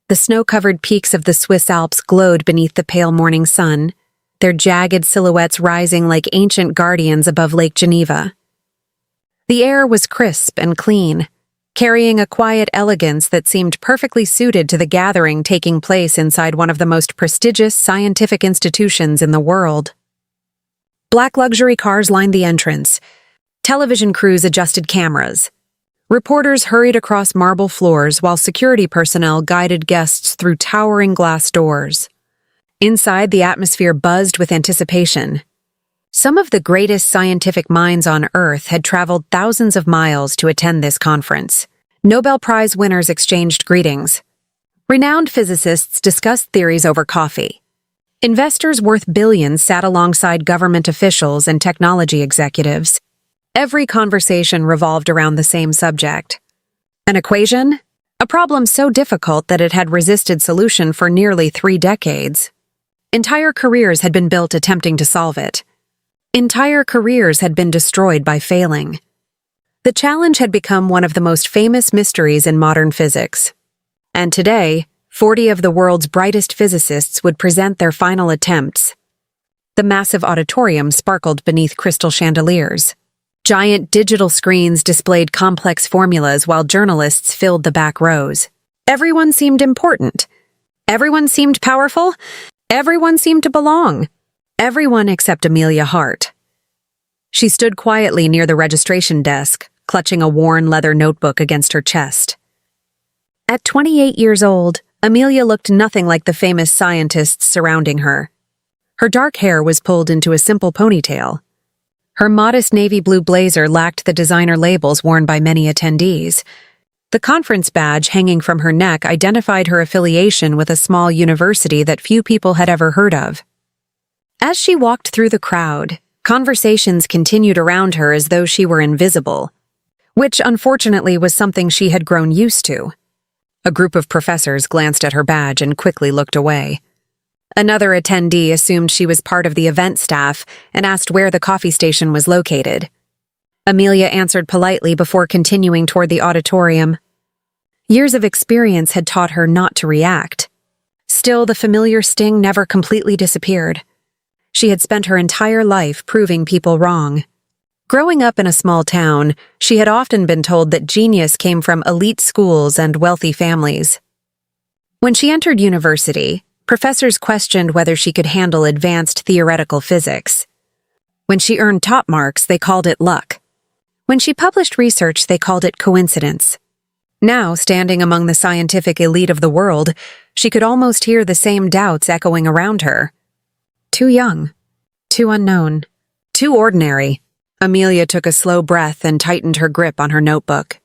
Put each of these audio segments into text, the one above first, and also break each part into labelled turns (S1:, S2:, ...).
S1: The snow-covered peaks of the Swiss Alps glowed beneath the pale morning sun, their jagged silhouettes rising like ancient guardians above Lake Geneva. The air was crisp and clean, carrying a quiet elegance that seemed perfectly suited to the gathering taking place inside one of the most prestigious scientific institutions in the world. Black luxury cars lined the entrance. Television crews adjusted cameras. Reporters hurried across marble floors while security personnel guided guests through towering glass doors. Inside, the atmosphere buzzed with anticipation. Some of the greatest scientific minds on Earth had traveled thousands of miles to attend this conference. Nobel Prize winners exchanged greetings. Renowned physicists discussed theories over coffee. Investors worth billions sat alongside government officials and technology executives. Every conversation revolved around the same subject. An equation? A problem so difficult that it had resisted solution for nearly 3 decades. Entire careers had been built attempting to solve it. Entire careers had been destroyed by failing. The challenge had become one of the most famous mysteries in modern physics. And today, 40 of the world's brightest physicists would present their final attempts. The massive auditorium sparkled beneath crystal chandeliers. Giant digital screens displayed complex formulas while journalists filled the back rows. Everyone seemed important. Everyone seemed powerful. Everyone seemed to belong. Everyone except Amelia Hart. She stood quietly near the registration desk, clutching a worn leather notebook against her chest. At 28 years old, Amelia looked nothing like the famous scientists surrounding her. Her dark hair was pulled into a simple ponytail. Her modest navy blue blazer lacked the designer labels worn by many attendees. The conference badge hanging from her neck identified her affiliation with a small university that few people had ever heard of. As she walked through the crowd, conversations continued around her as though she were invisible, which unfortunately was something she had grown used to. A group of professors glanced at her badge and quickly looked away. Another attendee assumed she was part of the event staff and asked where the coffee station was located. Amelia answered politely before continuing toward the auditorium. Years of experience had taught her not to react. Still, the familiar sting never completely disappeared. She had spent her entire life proving people wrong. Growing up in a small town, she had often been told that genius came from elite schools and wealthy families. When she entered university, professors questioned whether she could handle advanced theoretical physics. When she earned top marks, they called it luck. When she published research, they called it coincidence. Now, standing among the scientific elite of the world, she could almost hear the same doubts echoing around her. Too young. Too unknown. Too ordinary. Amelia took a slow breath and tightened her grip on her notebook.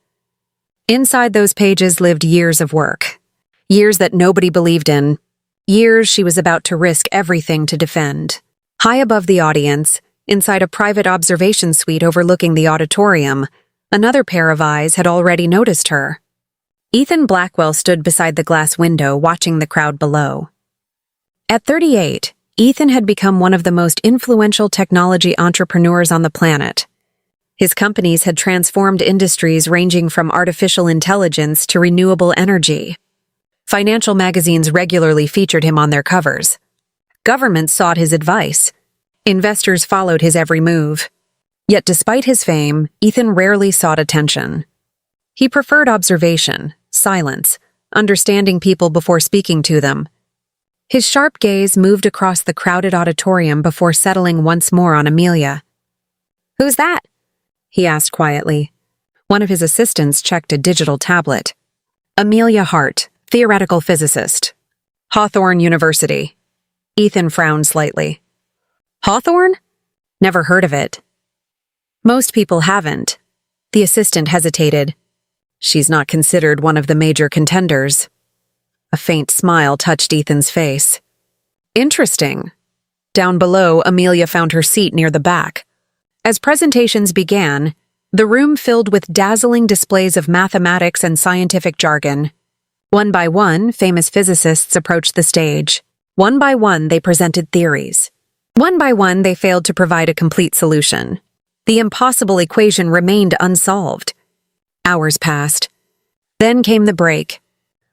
S1: Inside those pages lived years of work. Years that nobody believed in. Years she was about to risk everything to defend. High above the audience, inside a private observation suite overlooking the auditorium, another pair of eyes had already noticed her. Ethan Blackwell stood beside the glass window, watching the crowd below. At 38, Ethan had become one of the most influential technology entrepreneurs on the planet. His companies had transformed industries ranging from artificial intelligence to renewable energy. Financial magazines regularly featured him on their covers. Governments sought his advice. Investors followed his every move. Yet despite his fame, Ethan rarely sought attention. He preferred observation, silence, understanding people before speaking to them. His sharp gaze moved across the crowded auditorium before settling once more on Amelia. "Who's that?" he asked quietly. One of his assistants checked a digital tablet. "Amelia Hart, theoretical physicist. Hawthorne University." Ethan frowned slightly. "Hawthorne? Never heard of it." "Most people haven't." The assistant hesitated. "She's not considered one of the major contenders." A faint smile touched Ethan's face. "Interesting." Down below, Amelia found her seat near the back. As presentations began, the room filled with dazzling displays of mathematics and scientific jargon. One by one, famous physicists approached the stage. One by one, they presented theories. One by one, they failed to provide a complete solution. The impossible equation remained unsolved. Hours passed. Then came the break.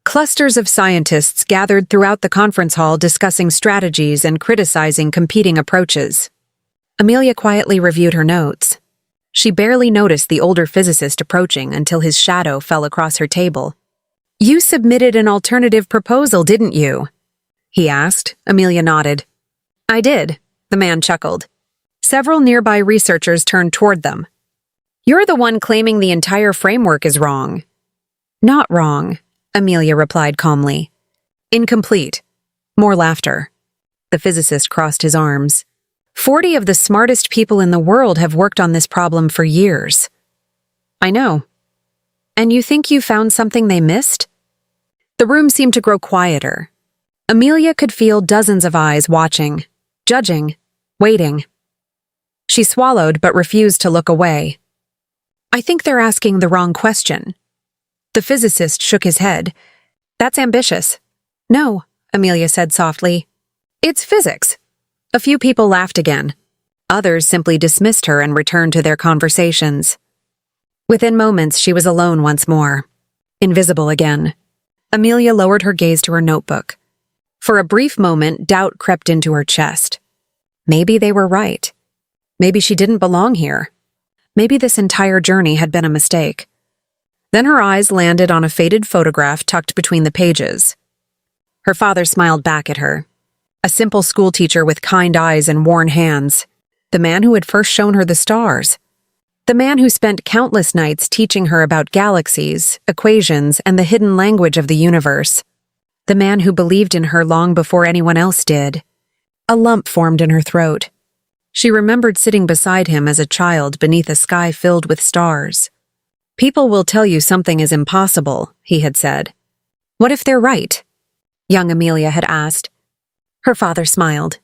S1: Clusters of scientists gathered throughout the conference hall discussing strategies and criticizing competing approaches. Amelia quietly reviewed her notes. She barely noticed the older physicist approaching until his shadow fell across her table. "You submitted an alternative proposal, didn't you?" he asked. Amelia nodded. "I did," the man chuckled. Several nearby researchers turned toward them. "You're the one claiming the entire framework is wrong." "Not wrong," Amelia replied calmly. "Incomplete." More laughter. The physicist crossed his arms. 40 of the smartest people in the world have worked on this problem for years." "I know." "And you think you found something they missed?" The room seemed to grow quieter. Amelia could feel dozens of eyes watching, judging, waiting. She swallowed but refused to look away. "I think they're asking the wrong question." The physicist shook his head. "That's ambitious." "No," Amelia said softly. "It's physics." A few people laughed again. Others simply dismissed her and returned to their conversations. Within moments, she was alone once more. Invisible again. Amelia lowered her gaze to her notebook. For a brief moment, doubt crept into her chest. Maybe they were right. Maybe she didn't belong here. Maybe this entire journey had been a mistake. Then her eyes landed on a faded photograph tucked between the pages. Her father smiled back at her. A simple schoolteacher with kind eyes and worn hands. The man who had first shown her the stars. The man who spent countless nights teaching her about galaxies, equations, and the hidden language of the universe. The man who believed in her long before anyone else did. A lump formed in her throat. She remembered sitting beside him as a child beneath a sky filled with stars. "People will tell you something is impossible," he had said. "What if they're right?" young Amelia had asked. Her father smiled.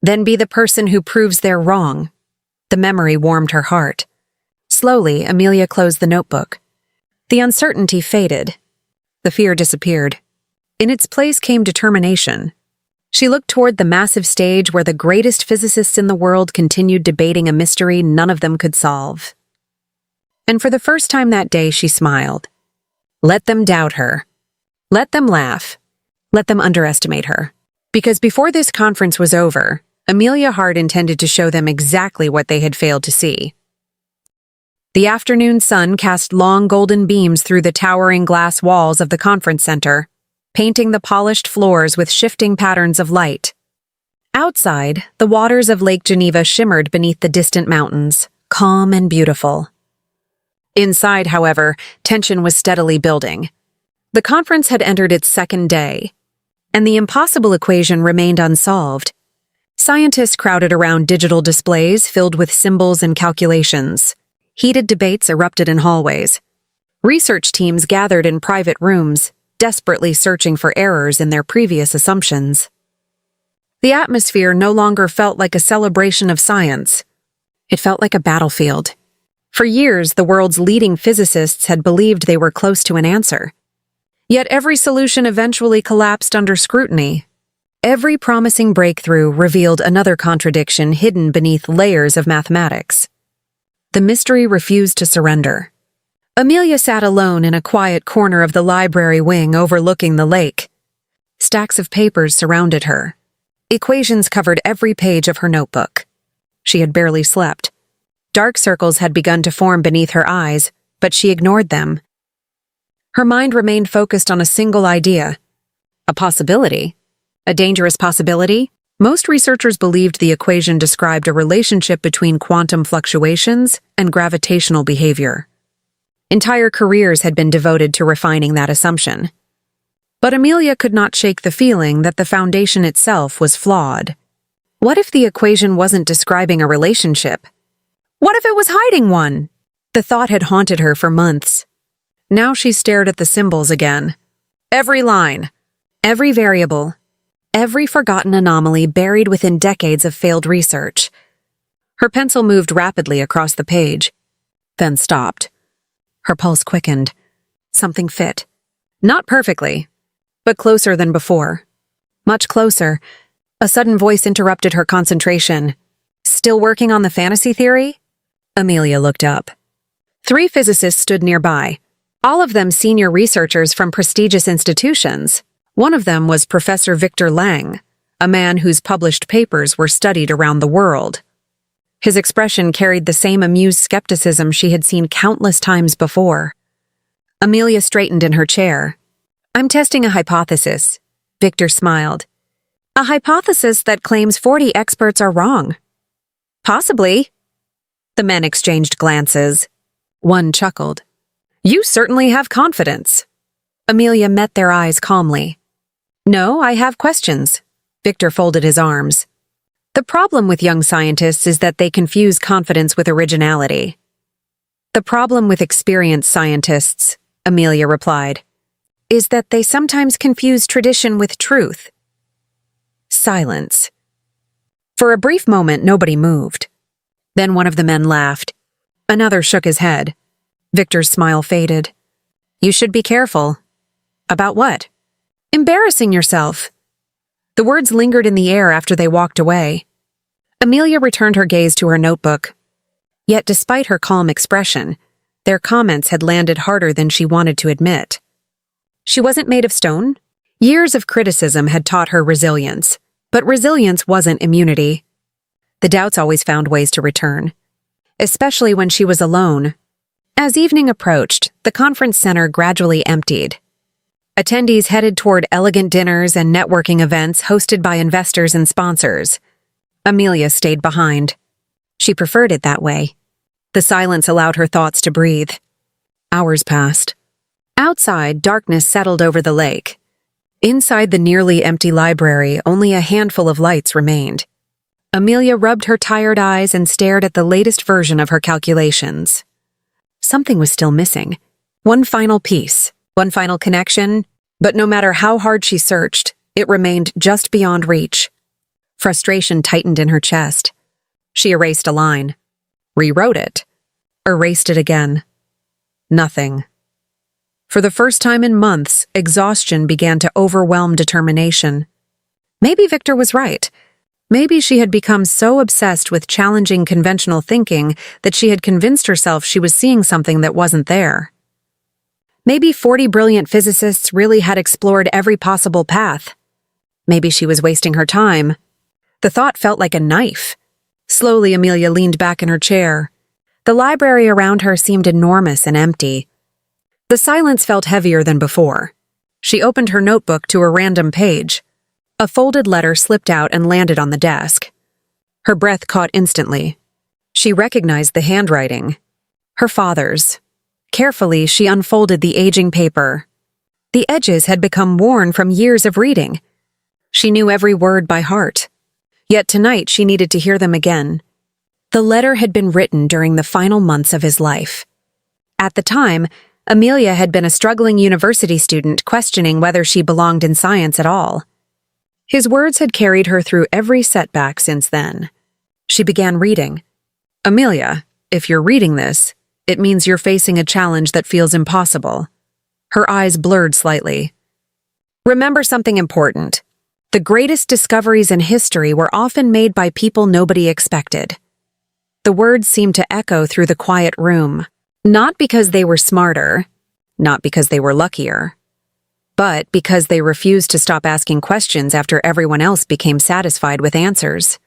S1: "Then be the person who proves they're wrong." The memory warmed her heart. Slowly, Amelia closed the notebook. The uncertainty faded. The fear disappeared. In its place came determination. She looked toward the massive stage where the greatest physicists in the world continued debating a mystery none of them could solve. And for the first time that day, she smiled. Let them doubt her. Let them laugh. Let them underestimate her. Because before this conference was over, Amelia Hart intended to show them exactly what they had failed to see. The afternoon sun cast long golden beams through the towering glass walls of the conference center, painting the polished floors with shifting patterns of light. Outside, the waters of Lake Geneva shimmered beneath the distant mountains, calm and beautiful. Inside, however, tension was steadily building. The conference had entered its second day, and the impossible equation remained unsolved. Scientists crowded around digital displays filled with symbols and calculations. Heated debates erupted in hallways. Research teams gathered in private rooms, desperately searching for errors in their previous assumptions. The atmosphere no longer felt like a celebration of science. It felt like a battlefield. For years, the world's leading physicists had believed they were close to an answer. Yet every solution eventually collapsed under scrutiny. Every promising breakthrough revealed another contradiction hidden beneath layers of mathematics. The mystery refused to surrender. Amelia sat alone in a quiet corner of the library wing overlooking the lake. Stacks of papers surrounded her. Equations covered every page of her notebook. She had barely slept. Dark circles had begun to form beneath her eyes, but she ignored them. Her mind remained focused on a single idea. A possibility? A dangerous possibility? Most researchers believed the equation described a relationship between quantum fluctuations and gravitational behavior. Entire careers had been devoted to refining that assumption. But Amelia could not shake the feeling that the foundation itself was flawed. What if the equation wasn't describing a relationship? What if it was hiding one? The thought had haunted her for months. Now she stared at the symbols again. Every line, every variable, every forgotten anomaly buried within decades of failed research. Her pencil moved rapidly across the page, then stopped. Her pulse quickened. Something fit. Not perfectly, but closer than before. Much closer. A sudden voice interrupted her concentration. "Still working on the fantasy theory?" Amelia looked up. 3 physicists stood nearby. All of them senior researchers from prestigious institutions. One of them was Professor Victor Lang, a man whose published papers were studied around the world. His expression carried the same amused skepticism she had seen countless times before. Amelia straightened in her chair. "I'm testing a hypothesis," Victor smiled. "A hypothesis that claims 40 experts are wrong." "Possibly." The men exchanged glances. One chuckled. "You certainly have confidence." Amelia met their eyes calmly. "No, I have questions." Victor folded his arms. "The problem with young scientists is that they confuse confidence with originality." "The problem with experienced scientists," Amelia replied, "is that they sometimes confuse tradition with truth." Silence. For a brief moment, nobody moved. Then one of the men laughed. Another shook his head. Victor's smile faded. "You should be careful." "About what?" "Embarrassing yourself." The words lingered in the air after they walked away. Amelia returned her gaze to her notebook. Yet despite her calm expression, their comments had landed harder than she wanted to admit. She wasn't made of stone. Years of criticism had taught her resilience, but resilience wasn't immunity. The doubts always found ways to return, especially when she was alone. As evening approached, the conference center gradually emptied. Attendees headed toward elegant dinners and networking events hosted by investors and sponsors. Amelia stayed behind. She preferred it that way. The silence allowed her thoughts to breathe. Hours passed. Outside, darkness settled over the lake. Inside the nearly empty library, only a handful of lights remained. Amelia rubbed her tired eyes and stared at the latest version of her calculations. Something was still missing. One final piece, one final connection, but no matter how hard she searched, it remained just beyond reach. Frustration tightened in her chest. She erased a line, rewrote it, erased it again. Nothing. For the first time in months, exhaustion began to overwhelm determination. Maybe Victor was right. Maybe she had become so obsessed with challenging conventional thinking that she had convinced herself she was seeing something that wasn't there. Maybe 40 brilliant physicists really had explored every possible path. Maybe she was wasting her time. The thought felt like a knife. Slowly, Amelia leaned back in her chair. The library around her seemed enormous and empty. The silence felt heavier than before. She opened her notebook to a random page. A folded letter slipped out and landed on the desk. Her breath caught instantly. She recognized the handwriting. Her father's. Carefully, she unfolded the aging paper. The edges had become worn from years of reading. She knew every word by heart. Yet tonight she needed to hear them again. The letter had been written during the final months of his life. At the time, Amelia had been a struggling university student questioning whether she belonged in science at all. His words had carried her through every setback since then. She began reading. "Amelia, if you're reading this, it means you're facing a challenge that feels impossible." Her eyes blurred slightly. "Remember something important. The greatest discoveries in history were often made by people nobody expected." The words seemed to echo through the quiet room, not because they were smarter, not because they were luckier, but because they refused to stop asking questions after everyone else became satisfied with answers.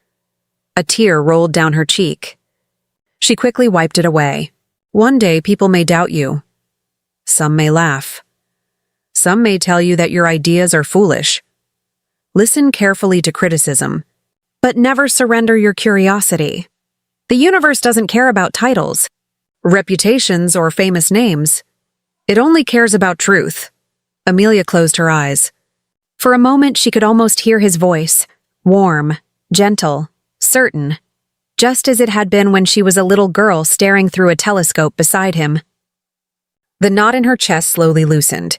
S1: A tear rolled down her cheek. She quickly wiped it away. One day people may doubt you. Some may laugh. Some may tell you that your ideas are foolish. Listen carefully to criticism, but never surrender your curiosity. The universe doesn't care about titles, reputations, or famous names. It only cares about truth. Amelia closed her eyes. For a moment, she could almost hear his voice, warm, gentle, certain, just as it had been when she was a little girl staring through a telescope beside him. The knot in her chest slowly loosened.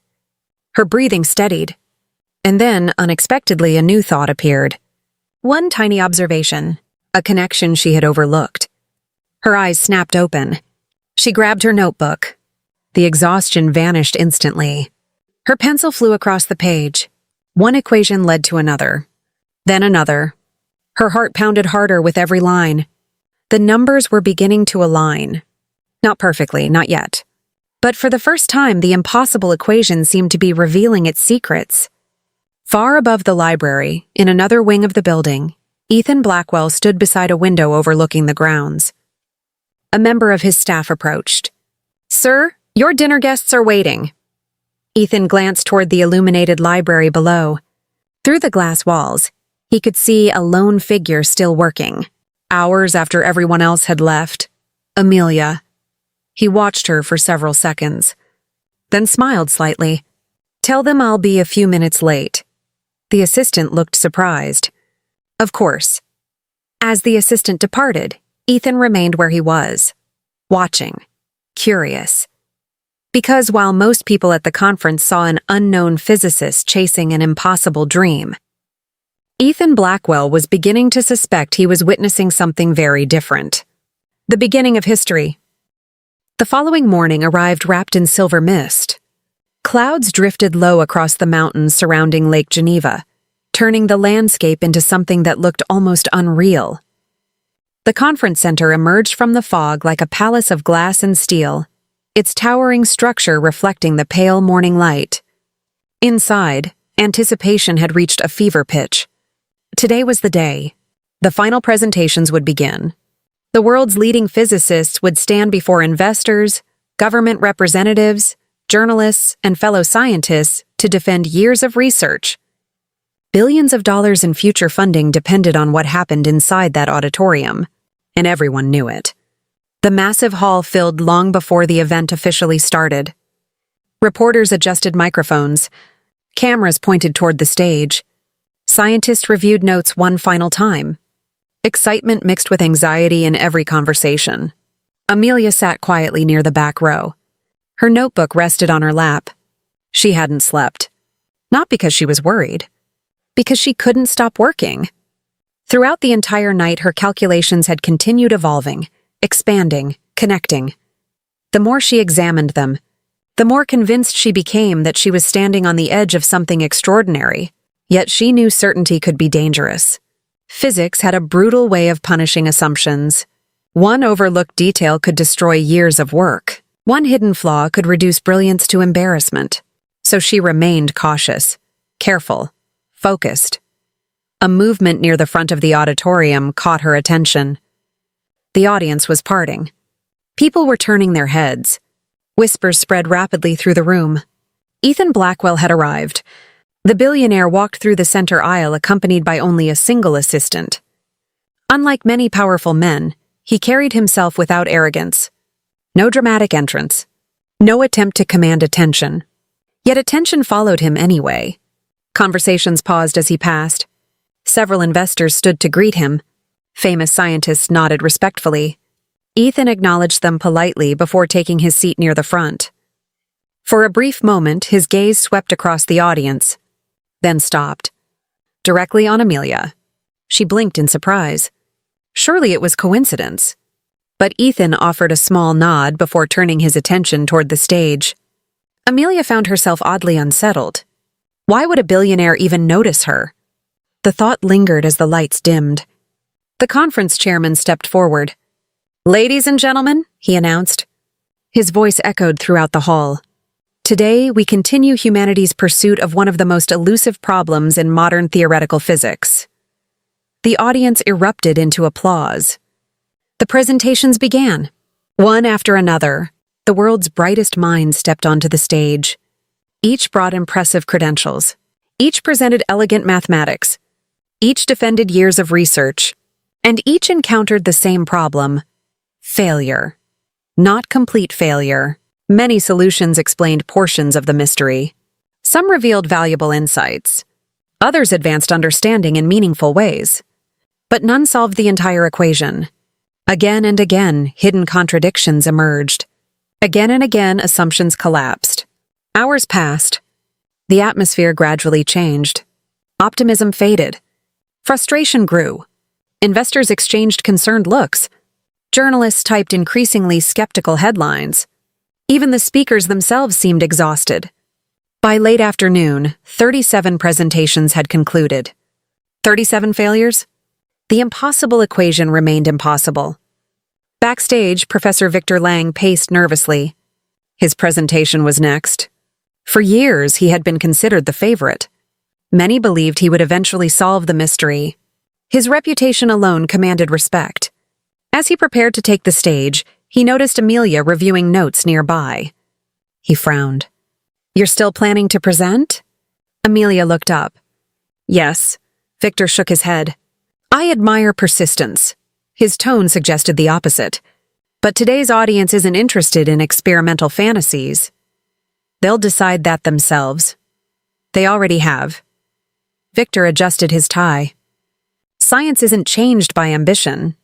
S1: Her breathing steadied. And then, unexpectedly, a new thought appeared. One tiny observation, a connection she had overlooked. Her eyes snapped open. She grabbed her notebook. The exhaustion vanished instantly. Her pencil flew across the page. One equation led to another. Then another. Her heart pounded harder with every line. The numbers were beginning to align. Not perfectly, not yet. But for the first time, the impossible equation seemed to be revealing its secrets. Far above the library, in another wing of the building, Ethan Blackwell stood beside a window overlooking the grounds. A member of his staff approached. "Sir, your dinner guests are waiting." Ethan glanced toward the illuminated library below. Through the glass walls, he could see a lone figure still working, hours after everyone else had left. Amelia. He watched her for several seconds, then smiled slightly. "Tell them I'll be a few minutes late." The assistant looked surprised. Of course. As the assistant departed, Ethan remained where he was, watching, curious. Because while most people at the conference saw an unknown physicist chasing an impossible dream, Ethan Blackwell was beginning to suspect he was witnessing something very different. The beginning of history. The following morning arrived wrapped in silver mist. Clouds drifted low across the mountains surrounding Lake Geneva, turning the landscape into something that looked almost unreal. The conference center emerged from the fog like a palace of glass and steel, its towering structure reflecting the pale morning light. Inside, anticipation had reached a fever pitch. Today was the day. The final presentations would begin. The world's leading physicists would stand before investors, government representatives, journalists, and fellow scientists to defend years of research. Billions of dollars in future funding depended on what happened inside that auditorium, and everyone knew it. The massive hall filled long before the event officially started. Reporters adjusted microphones. Cameras pointed toward the stage. Scientists reviewed notes one final time. Excitement mixed with anxiety in every conversation. Amelia sat quietly near the back row. Her notebook rested on her lap. She hadn't slept. Not because she was worried. Because she couldn't stop working. Throughout the entire night, her calculations had continued evolving, expanding, connecting. The more she examined them, the more convinced she became that she was standing on the edge of something extraordinary, yet she knew certainty could be dangerous. Physics had a brutal way of punishing assumptions. One overlooked detail could destroy years of work. One hidden flaw could reduce brilliance to embarrassment. So she remained cautious, careful, focused. A movement near the front of the auditorium caught her attention. The audience was parting. People were turning their heads. Whispers spread rapidly through the room. Ethan Blackwell had arrived. The billionaire walked through the center aisle accompanied by only a single assistant. Unlike many powerful men, he carried himself without arrogance. No dramatic entrance. No attempt to command attention. Yet attention followed him anyway. Conversations paused as he passed. Several investors stood to greet him. Famous scientists nodded respectfully. Ethan acknowledged them politely before taking his seat near the front. For a brief moment, his gaze swept across the audience, then stopped. Directly on Amelia. She blinked in surprise. Surely it was coincidence. But Ethan offered a small nod before turning his attention toward the stage. Amelia found herself oddly unsettled. Why would a billionaire even notice her? The thought lingered as the lights dimmed. The conference chairman stepped forward. "Ladies and gentlemen," he announced. His voice echoed throughout the hall. "Today, we continue humanity's pursuit of one of the most elusive problems in modern theoretical physics." The audience erupted into applause. The presentations began. One after another, the world's brightest minds stepped onto the stage. Each brought impressive credentials. Each presented elegant mathematics. Each defended years of research. And each encountered the same problem: failure. Not complete failure. Many solutions explained portions of the mystery. Some revealed valuable insights. Others advanced understanding in meaningful ways. But none solved the entire equation. Again and again, hidden contradictions emerged. Again and again, assumptions collapsed. Hours passed. The atmosphere gradually changed. Optimism faded. Frustration grew. Investors exchanged concerned looks. Journalists typed increasingly skeptical headlines. Even the speakers themselves seemed exhausted. By late afternoon, 37 presentations had concluded. 37 failures? The impossible equation remained impossible. Backstage, Professor Victor Lang paced nervously. His presentation was next. For years, he had been considered the favorite. Many believed he would eventually solve the mystery. His reputation alone commanded respect. As he prepared to take the stage, he noticed Amelia reviewing notes nearby. He frowned. "You're still planning to present?" Amelia looked up. "Yes." Victor shook his head. "I admire persistence." His tone suggested the opposite. "But today's audience isn't interested in experimental fantasies. They'll decide that themselves. They already have." Victor adjusted his tie. "Science isn't changed by ambition."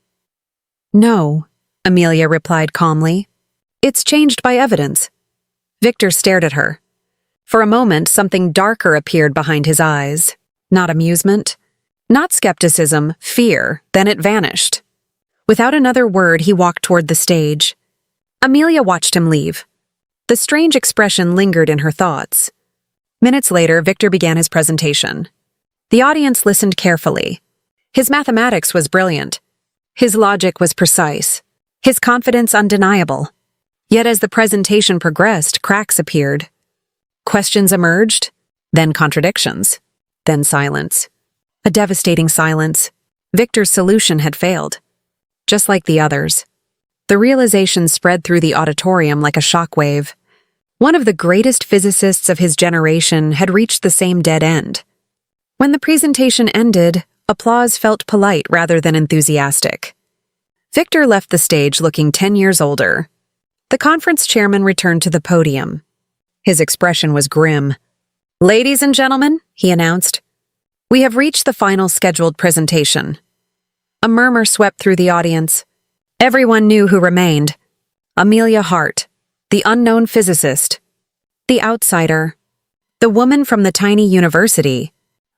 S1: "No," Amelia replied calmly. "It's changed by evidence." Victor stared at her. For a moment, something darker appeared behind his eyes. Not amusement, not skepticism, fear. Then it vanished. Without another word, he walked toward the stage. Amelia watched him leave. The strange expression lingered in her thoughts. Minutes later, Victor began his presentation. The audience listened carefully. His mathematics was brilliant. His logic was precise. His confidence undeniable. Yet as the presentation progressed, cracks appeared. Questions emerged, then contradictions, then silence. A devastating silence. Victor's solution had failed. Just like the others. The realization spread through the auditorium like a shockwave. One of the greatest physicists of his generation had reached the same dead end. When the presentation ended, applause felt polite rather than enthusiastic. Victor left the stage looking 10 years older. The conference chairman returned to the podium. His expression was grim. "Ladies and gentlemen," he announced, "we have reached the final scheduled presentation." A murmur swept through the audience. Everyone knew who remained. Amelia Hart, the unknown physicist, the outsider, the woman from the tiny university,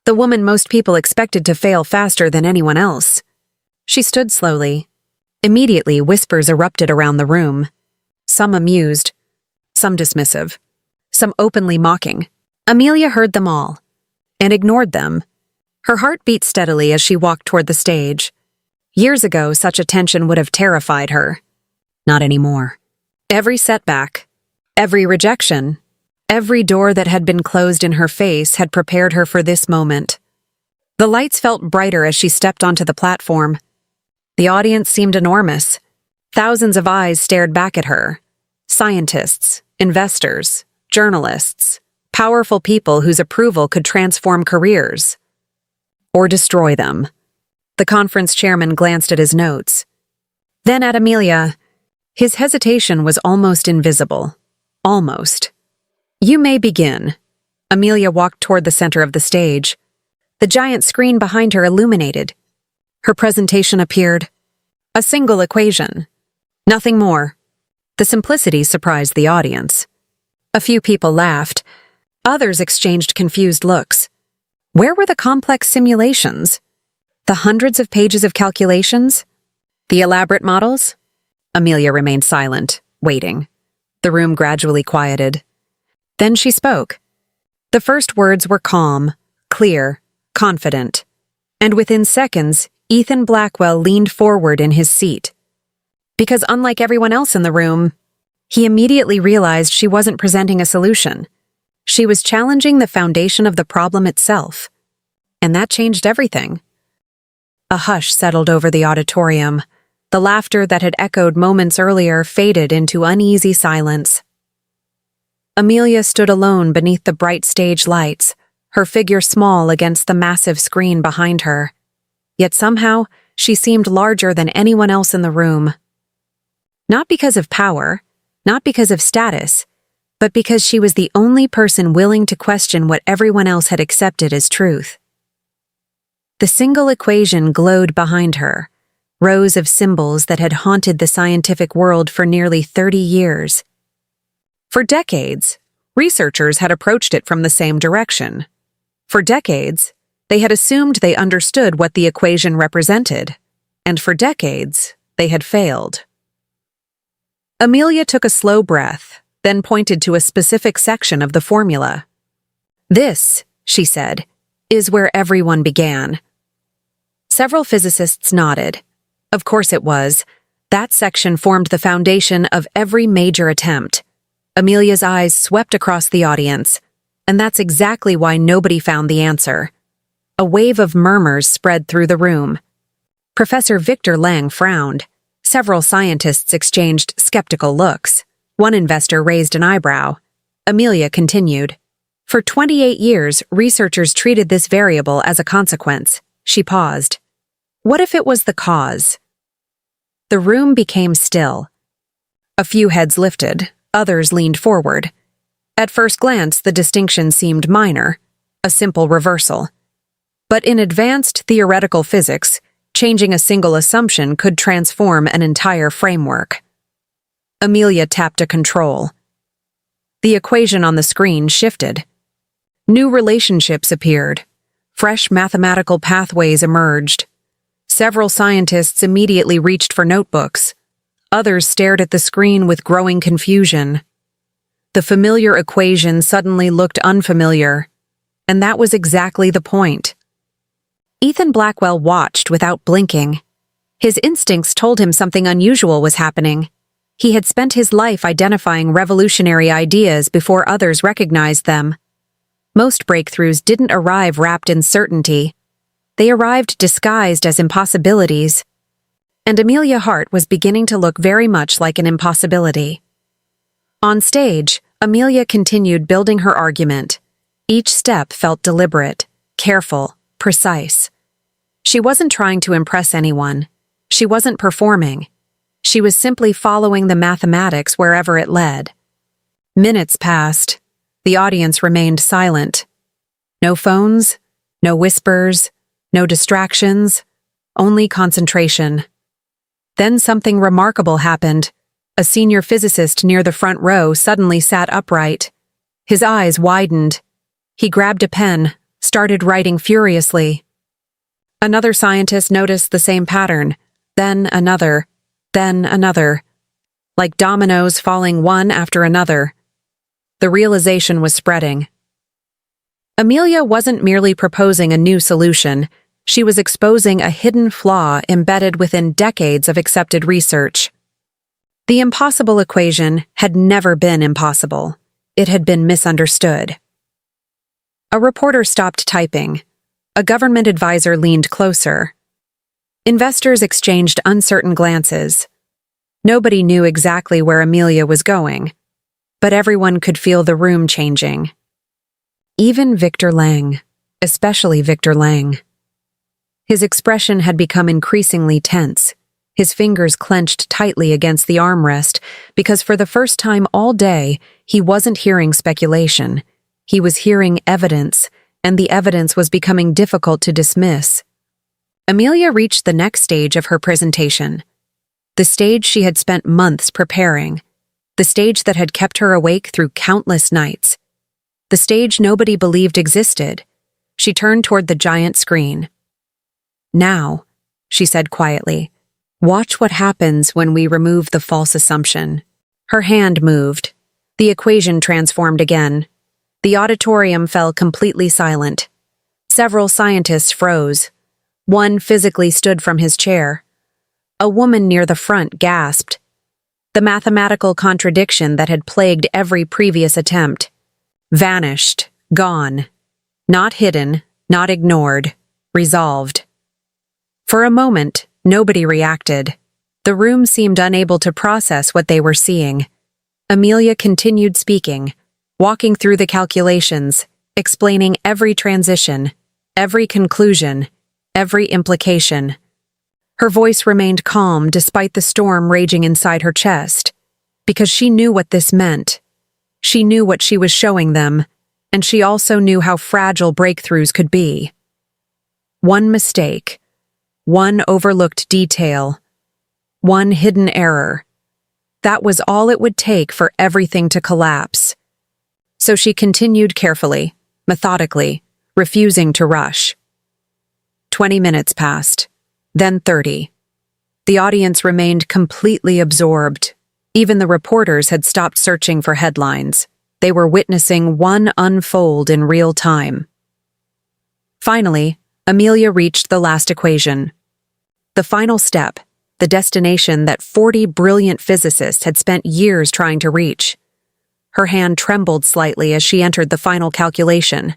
S1: the woman most people expected to fail faster than anyone else. She stood slowly. Immediately, whispers erupted around the room. Some amused, some dismissive, some openly mocking. Amelia heard them all, and ignored them. Her heart beat steadily as she walked toward the stage. Years ago, such attention would have terrified her. Not anymore. Every setback, every rejection, every door that had been closed in her face had prepared her for this moment. The lights felt brighter as she stepped onto the platform. The audience seemed enormous. Thousands of eyes stared back at her. Scientists, investors, journalists, powerful people whose approval could transform careers. Or destroy them. The conference chairman glanced at his notes. Then at Amelia. His hesitation was almost invisible. Almost. "You may begin." Amelia walked toward the center of the stage. The giant screen behind her illuminated. Her presentation appeared. A single equation. Nothing more. The simplicity surprised the audience. A few people laughed. Others exchanged confused looks. Where were the complex simulations? The hundreds of pages of calculations? The elaborate models? Amelia remained silent, waiting. The room gradually quieted. Then she spoke. The first words were calm, clear, confident. And within seconds, Ethan Blackwell leaned forward in his seat. Because unlike everyone else in the room, he immediately realized she wasn't presenting a solution. She was challenging the foundation of the problem itself. And that changed everything. A hush settled over the auditorium. The laughter that had echoed moments earlier faded into uneasy silence. Amelia stood alone beneath the bright stage lights, her figure small against the massive screen behind her. Yet somehow, she seemed larger than anyone else in the room. Not because of power, not because of status, but because she was the only person willing to question what everyone else had accepted as truth. The single equation glowed behind her, rows of symbols that had haunted the scientific world for nearly 30 years. For decades, researchers had approached it from the same direction. For decades, they had assumed they understood what the equation represented, and for decades, they had failed. Amelia took a slow breath, then pointed to a specific section of the formula. "This," she said, "is where everyone began." Several physicists nodded. Of course it was. That section formed the foundation of every major attempt. Amelia's eyes swept across the audience, and that's exactly why nobody found the answer. A wave of murmurs spread through the room. Professor Victor Lang frowned. Several scientists exchanged skeptical looks. One investor raised an eyebrow. Amelia continued. For 28 years, researchers treated this variable as a consequence. She paused. What if it was the cause? The room became still. A few heads lifted, others leaned forward. At first glance, the distinction seemed minor, a simple reversal. But in advanced theoretical physics, changing a single assumption could transform an entire framework. Amelia tapped a control. The equation on the screen shifted. New relationships appeared. Fresh mathematical pathways emerged. Several scientists immediately reached for notebooks. Others stared at the screen with growing confusion. The familiar equation suddenly looked unfamiliar, and that was exactly the point. Ethan Blackwell watched without blinking. His instincts told him something unusual was happening. He had spent his life identifying revolutionary ideas before others recognized them. Most breakthroughs didn't arrive wrapped in certainty. They arrived disguised as impossibilities. And Amelia Hart was beginning to look very much like an impossibility. On stage, Amelia continued building her argument. Each step felt deliberate, careful, precise. She wasn't trying to impress anyone. She wasn't performing. She was simply following the mathematics wherever it led. Minutes passed. The audience remained silent. No phones, no whispers, no distractions, only concentration. Then something remarkable happened. A senior physicist near the front row suddenly sat upright. His eyes widened. He grabbed a pen, started writing furiously. Another scientist noticed the same pattern, then another, like dominoes falling one after another. The realization was spreading. Amelia wasn't merely proposing a new solution. She was exposing a hidden flaw embedded within decades of accepted research. The impossible equation had never been impossible. It had been misunderstood. A reporter stopped typing. A government advisor leaned closer. Investors exchanged uncertain glances. Nobody knew exactly where Amelia was going, but everyone could feel the room changing. Even Victor Lang, especially Victor Lang. His expression had become increasingly tense. His fingers clenched tightly against the armrest because for the first time all day, he wasn't hearing speculation. He was hearing evidence, and the evidence was becoming difficult to dismiss. Amelia reached the next stage of her presentation. The stage she had spent months preparing. The stage that had kept her awake through countless nights. The stage nobody believed existed. She turned toward the giant screen. Now, she said quietly, watch what happens when we remove the false assumption. Her hand moved. The equation transformed again. The auditorium fell completely silent. Several scientists froze. One physically stood from his chair. A woman near the front gasped. The mathematical contradiction that had plagued every previous attempt. Vanished, gone. Not hidden, not ignored, resolved. For a moment, nobody reacted. The room seemed unable to process what they were seeing. Amelia continued speaking, walking through the calculations, explaining every transition, every conclusion, every implication. Her voice remained calm despite the storm raging inside her chest, because she knew what this meant. She knew what she was showing them, and she also knew how fragile breakthroughs could be. One mistake, one overlooked detail, one hidden error. That was all it would take for everything to collapse. So she continued carefully, methodically, refusing to rush. 20 minutes passed, then 30. The audience remained completely absorbed. Even the reporters had stopped searching for headlines. They were witnessing one unfold in real time. Finally, Amelia reached the last equation. The final step, the destination that 40 brilliant physicists had spent years trying to reach. Her hand trembled slightly as she entered the final calculation.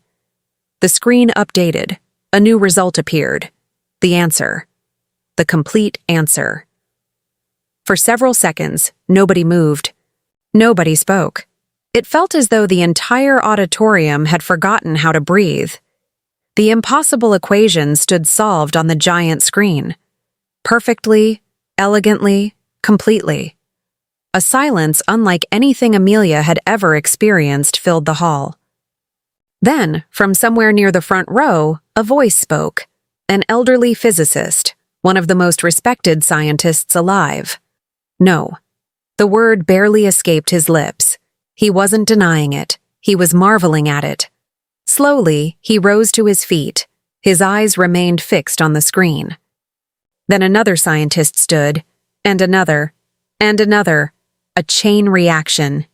S1: The screen updated. A new result appeared. The answer. The complete answer. For several seconds, nobody moved. Nobody spoke. It felt as though the entire auditorium had forgotten how to breathe. The impossible equation stood solved on the giant screen. Perfectly, elegantly, completely. A silence unlike anything Amelia had ever experienced filled the hall. Then, from somewhere near the front row, a voice spoke. An elderly physicist, one of the most respected scientists alive. No. The word barely escaped his lips. He wasn't denying it. He was marveling at it. Slowly, he rose to his feet. His eyes remained fixed on the screen. Then another scientist stood, and another, and another. A chain reaction.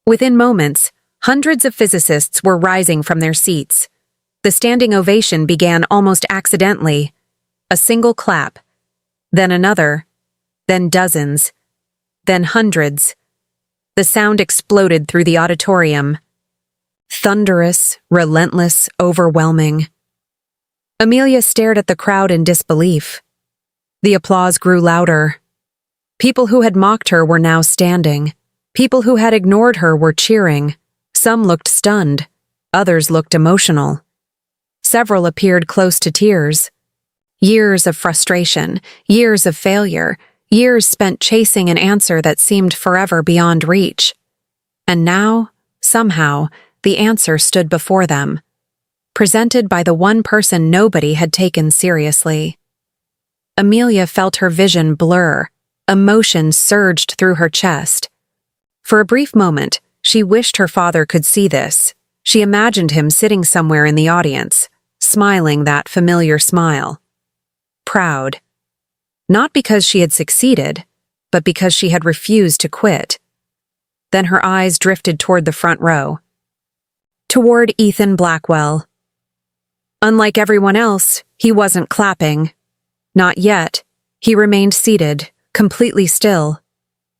S1: Within moments, hundreds of physicists were rising from their seats. The standing ovation began almost accidentally. A single clap. Then another. Then dozens. Then hundreds. The sound exploded through the auditorium. Thunderous, relentless, overwhelming. Amelia stared at the crowd in disbelief. The applause grew louder. People who had mocked her were now standing. People who had ignored her were cheering. Some looked stunned. Others looked emotional. Several appeared close to tears. Years of frustration, years of failure, years spent chasing an answer that seemed forever beyond reach. And now, somehow, the answer stood before them, presented by the one person nobody had taken seriously. Amelia felt her vision blur. Emotion surged through her chest. For a brief moment, she wished her father could see this. She imagined him sitting somewhere in the audience, smiling that familiar smile. Proud. Not because she had succeeded, but because she had refused to quit. Then her eyes drifted toward the front row. Toward Ethan Blackwell. Unlike everyone else, he wasn't clapping. Not yet. He remained seated, completely still.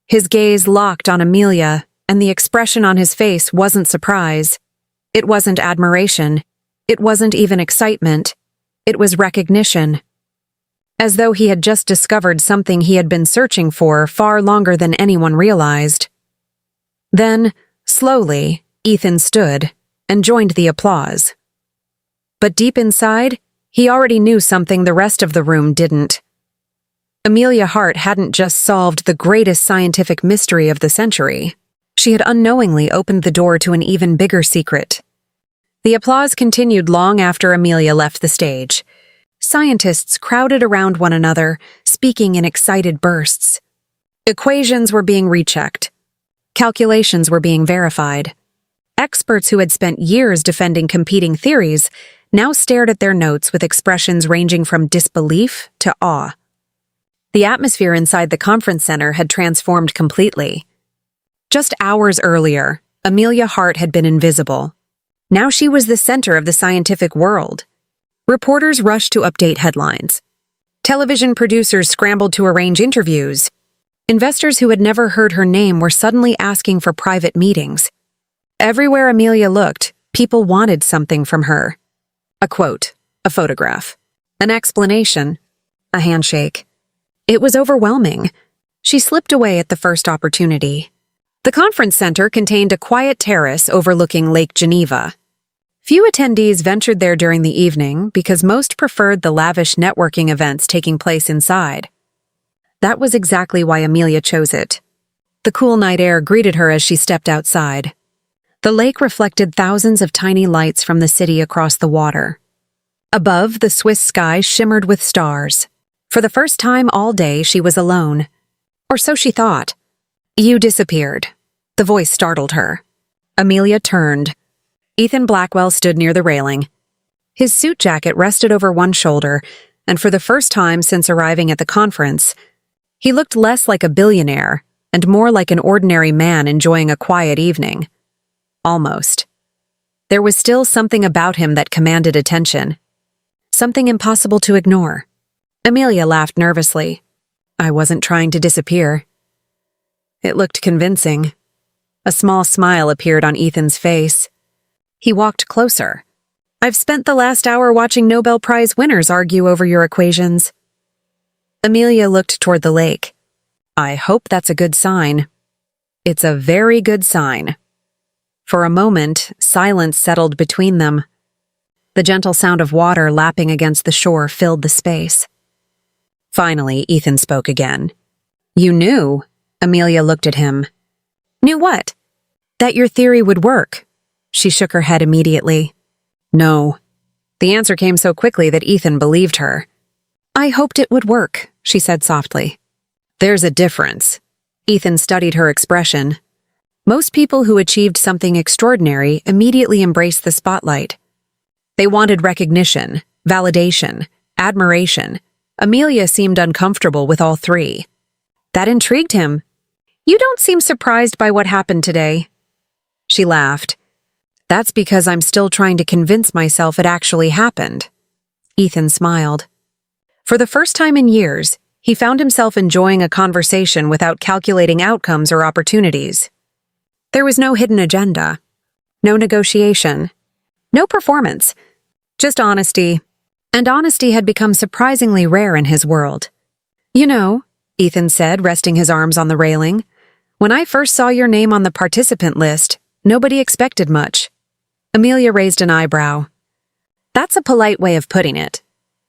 S1: His gaze locked on Amelia, and the expression on his face wasn't surprise. It wasn't admiration. It wasn't even excitement. It was recognition. As though he had just discovered something he had been searching for far longer than anyone realized. Then, slowly, Ethan stood and joined the applause. But deep inside, he already knew something the rest of the room didn't. Amelia Hart hadn't just solved the greatest scientific mystery of the century. She had unknowingly opened the door to an even bigger secret. The applause continued long after Amelia left the stage. Scientists crowded around one another, speaking in excited bursts. Equations were being rechecked. Calculations were being verified. Experts who had spent years defending competing theories now stared at their notes with expressions ranging from disbelief to awe. The atmosphere inside the conference center had transformed completely. Just hours earlier, Amelia Hart had been invisible. Now she was the center of the scientific world. Reporters rushed to update headlines. Television producers scrambled to arrange interviews. Investors who had never heard her name were suddenly asking for private meetings. Everywhere Amelia looked, people wanted something from her. A quote, a photograph, an explanation, a handshake. It was overwhelming. She slipped away at the first opportunity. The conference center contained a quiet terrace overlooking Lake Geneva. Few attendees ventured there during the evening because most preferred the lavish networking events taking place inside. That was exactly why Amelia chose it. The cool night air greeted her as she stepped outside. The lake reflected thousands of tiny lights from the city across the water. Above, the Swiss sky shimmered with stars. For the first time all day, she was alone. Or so she thought. "You disappeared." The voice startled her. Amelia turned. Ethan Blackwell stood near the railing. His suit jacket rested over one shoulder, and for the first time since arriving at the conference, he looked less like a billionaire and more like an ordinary man enjoying a quiet evening. Almost. There was still something about him that commanded attention. Something impossible to ignore. Amelia laughed nervously. "I wasn't trying to disappear." It looked convincing. A small smile appeared on Ethan's face. He walked closer. I've spent the last hour watching Nobel Prize winners argue over your equations. Amelia looked toward the lake. I hope that's a good sign. It's a very good sign. For a moment, silence settled between them. The gentle sound of water lapping against the shore filled the space. Finally, Ethan spoke again. You knew? Amelia looked at him. Knew what? That your theory would work. She shook her head immediately. No. The answer came so quickly that Ethan believed her. I hoped it would work, she said softly. There's a difference. Ethan studied her expression. Most people who achieved something extraordinary immediately embraced the spotlight. They wanted recognition, validation, admiration. Amelia seemed uncomfortable with all three. That intrigued him. You don't seem surprised by what happened today. She laughed. That's because I'm still trying to convince myself it actually happened. Ethan smiled. For the first time in years, he found himself enjoying a conversation without calculating outcomes or opportunities. There was no hidden agenda, no negotiation, no performance, just honesty. And honesty had become surprisingly rare in his world. You know, Ethan said, resting his arms on the railing, when I first saw your name on the participant list, nobody expected much. Amelia raised an eyebrow. That's a polite way of putting it.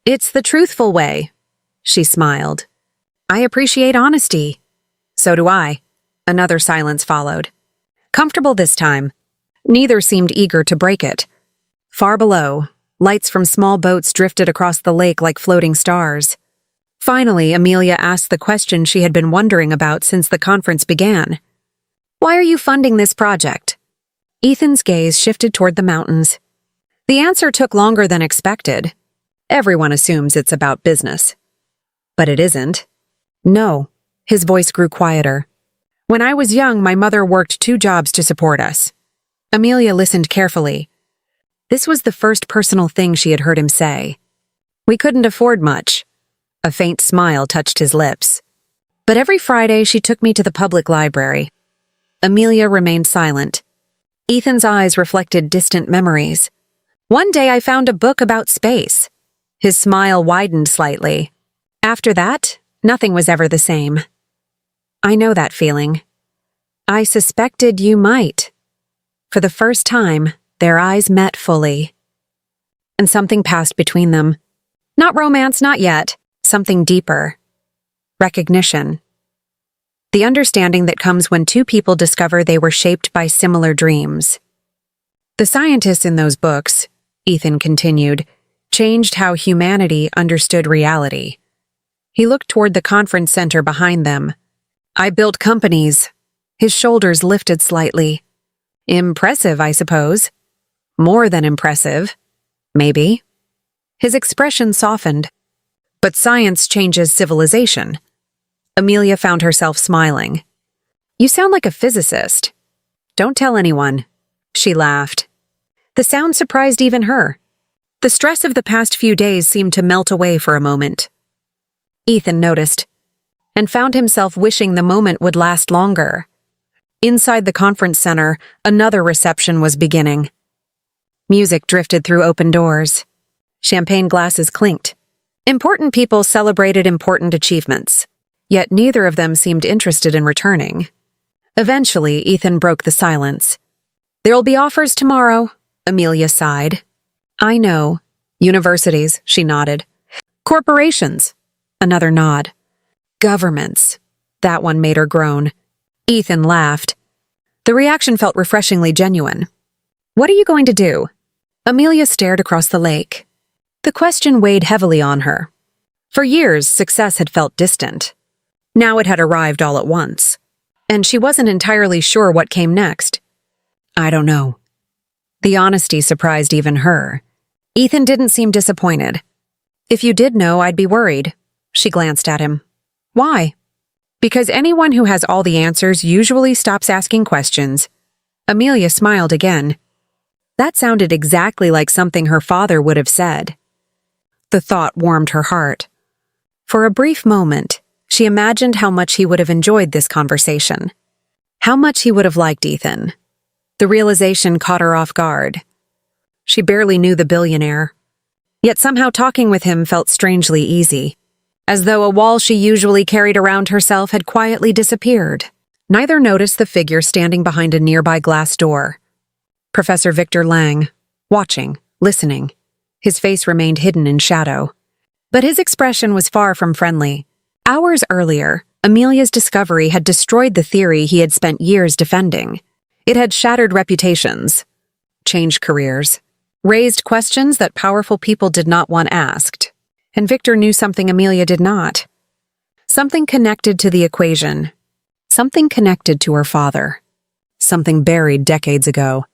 S1: It's the truthful way. She smiled. I appreciate honesty. So do I. Another silence followed. Comfortable this time. Neither seemed eager to break it. Far below, lights from small boats drifted across the lake like floating stars. Finally, Amelia asked the question she had been wondering about since the conference began. Why are you funding this project? Ethan's gaze shifted toward the mountains. The answer took longer than expected. Everyone assumes it's about business. But it isn't. No. His voice grew quieter. When I was young, my mother worked 2 jobs to support us. Amelia listened carefully. This was the first personal thing she had heard him say. We couldn't afford much. A faint smile touched his lips. But every Friday she took me to the public library. Amelia remained silent. Ethan's eyes reflected distant memories. One day I found a book about space. His smile widened slightly. After that, nothing was ever the same. I know that feeling. I suspected you might. For the first time, their eyes met fully. And something passed between them. Not romance, not yet. Something deeper. Recognition. The understanding that comes when 2 people discover they were shaped by similar dreams. The scientists in those books, Ethan continued, changed how humanity understood reality. He looked toward the conference center behind them. I built companies. His shoulders lifted slightly. Impressive, I suppose. More than impressive. Maybe. His expression softened. But science changes civilization. Amelia found herself smiling. You sound like a physicist. Don't tell anyone. She laughed. The sound surprised even her. The stress of the past few days seemed to melt away for a moment. Ethan noticed, and found himself wishing the moment would last longer. Inside the conference center, another reception was beginning. Music drifted through open doors. Champagne glasses clinked. Important people celebrated important achievements, yet neither of them seemed interested in returning. Eventually, Ethan broke the silence. There'll be offers tomorrow, Amelia sighed. I know. Universities, she nodded. Corporations, another nod. Governments, that one made her groan. Ethan laughed. The reaction felt refreshingly genuine. What are you going to do? Amelia stared across the lake. The question weighed heavily on her. For years, success had felt distant. Now it had arrived all at once, and she wasn't entirely sure what came next. I don't know. The honesty surprised even her. Ethan didn't seem disappointed. If you did know, I'd be worried. She glanced at him. Why? Because anyone who has all the answers usually stops asking questions. Amelia smiled again. That sounded exactly like something her father would have said. The thought warmed her heart. For a brief moment, she imagined how much he would have enjoyed this conversation. How much he would have liked Ethan. The realization caught her off guard. She barely knew the billionaire. Yet somehow talking with him felt strangely easy, as though a wall she usually carried around herself had quietly disappeared. Neither noticed the figure standing behind a nearby glass door. Professor Victor Lang, watching, listening. His face remained hidden in shadow. But his expression was far from friendly. Hours earlier, Amelia's discovery had destroyed the theory he had spent years defending. It had shattered reputations, changed careers, raised questions that powerful people did not want asked. And Victor knew something Amelia did not. Something connected to the equation. Something connected to her father. Something buried decades ago.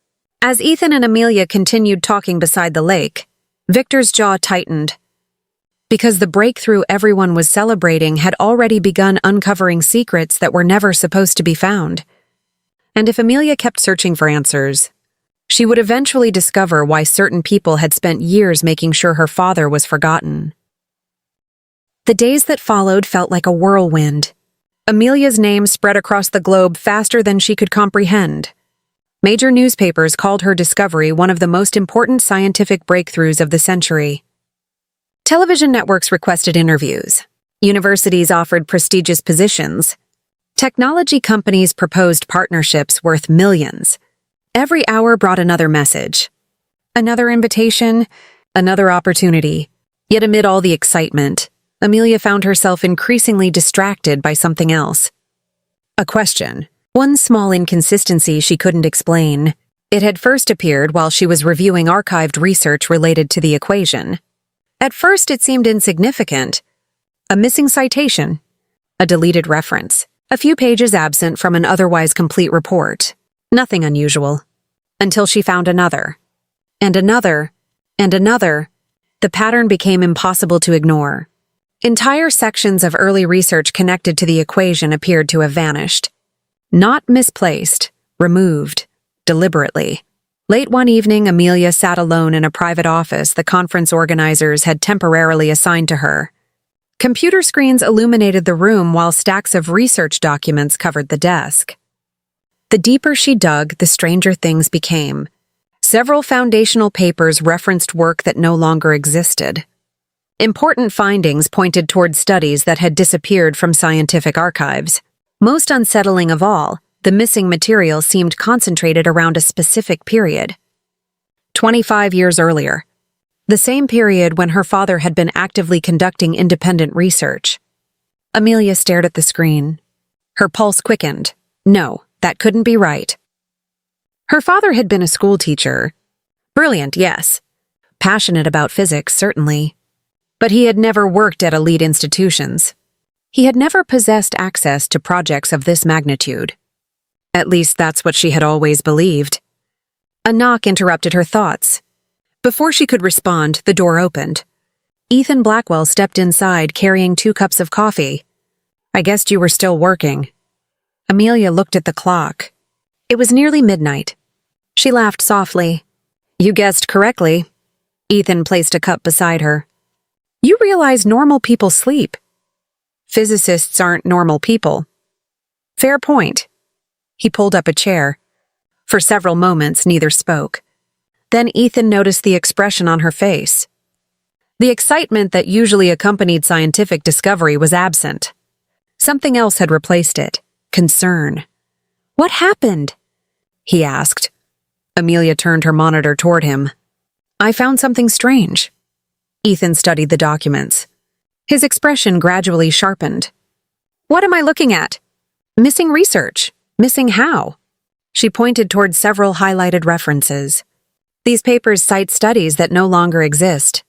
S1: As Ethan and Amelia continued talking beside the lake, Victor's jaw tightened. Because the breakthrough everyone was celebrating had already begun uncovering secrets that were never supposed to be found. And if Amelia kept searching for answers, she would eventually discover why certain people had spent years making sure her father was forgotten. The days that followed felt like a whirlwind. Amelia's name spread across the globe faster than she could comprehend. Major newspapers called her discovery one of the most important scientific breakthroughs of the century. Television networks requested interviews. Universities offered prestigious positions. Technology companies proposed partnerships worth millions. Every hour brought another message. Another invitation, another opportunity. Yet amid all the excitement, Amelia found herself increasingly distracted by something else. A question. One small inconsistency she couldn't explain. It had first appeared while she was reviewing archived research related to the equation. At first it seemed insignificant. A missing citation. A deleted reference. A few pages absent from an otherwise complete report. Nothing unusual. Until she found another. And another. And another. The pattern became impossible to ignore. Entire sections of early research connected to the equation appeared to have vanished. Not misplaced, removed, deliberately. Late one evening, Amelia sat alone in a private office the conference organizers had temporarily assigned to her. Computer screens illuminated the room while stacks of research documents covered the desk. The deeper she dug, the stranger things became. Several foundational papers referenced work that no longer existed. Important findings pointed toward studies that had disappeared from scientific archives. Most unsettling of all, the missing material seemed concentrated around a specific period. 25 years earlier. The same period when her father had been actively conducting independent research. Amelia stared at the screen. Her pulse quickened. No, that couldn't be right. Her father had been a school teacher. Brilliant, yes. Passionate about physics, certainly. But he had never worked at elite institutions. He had never possessed access to projects of this magnitude. At least that's what she had always believed. A knock interrupted her thoughts. Before she could respond, the door opened. Ethan Blackwell stepped inside carrying 2 cups of coffee. I guessed you were still working. Amelia looked at the clock. It was nearly midnight. She laughed softly. You guessed correctly. Ethan placed a cup beside her. You realize normal people sleep. Physicists aren't normal people. Fair point. He pulled up a chair. For several moments, neither spoke. Then Ethan noticed the expression on her face. The excitement that usually accompanied scientific discovery was absent. Something else had replaced it. Concern. What happened? He asked. Amelia turned her monitor toward him. I found something strange. Ethan studied the documents. His expression gradually sharpened. What am I looking at? Missing research. Missing how? She pointed toward several highlighted references. These papers cite studies that no longer exist.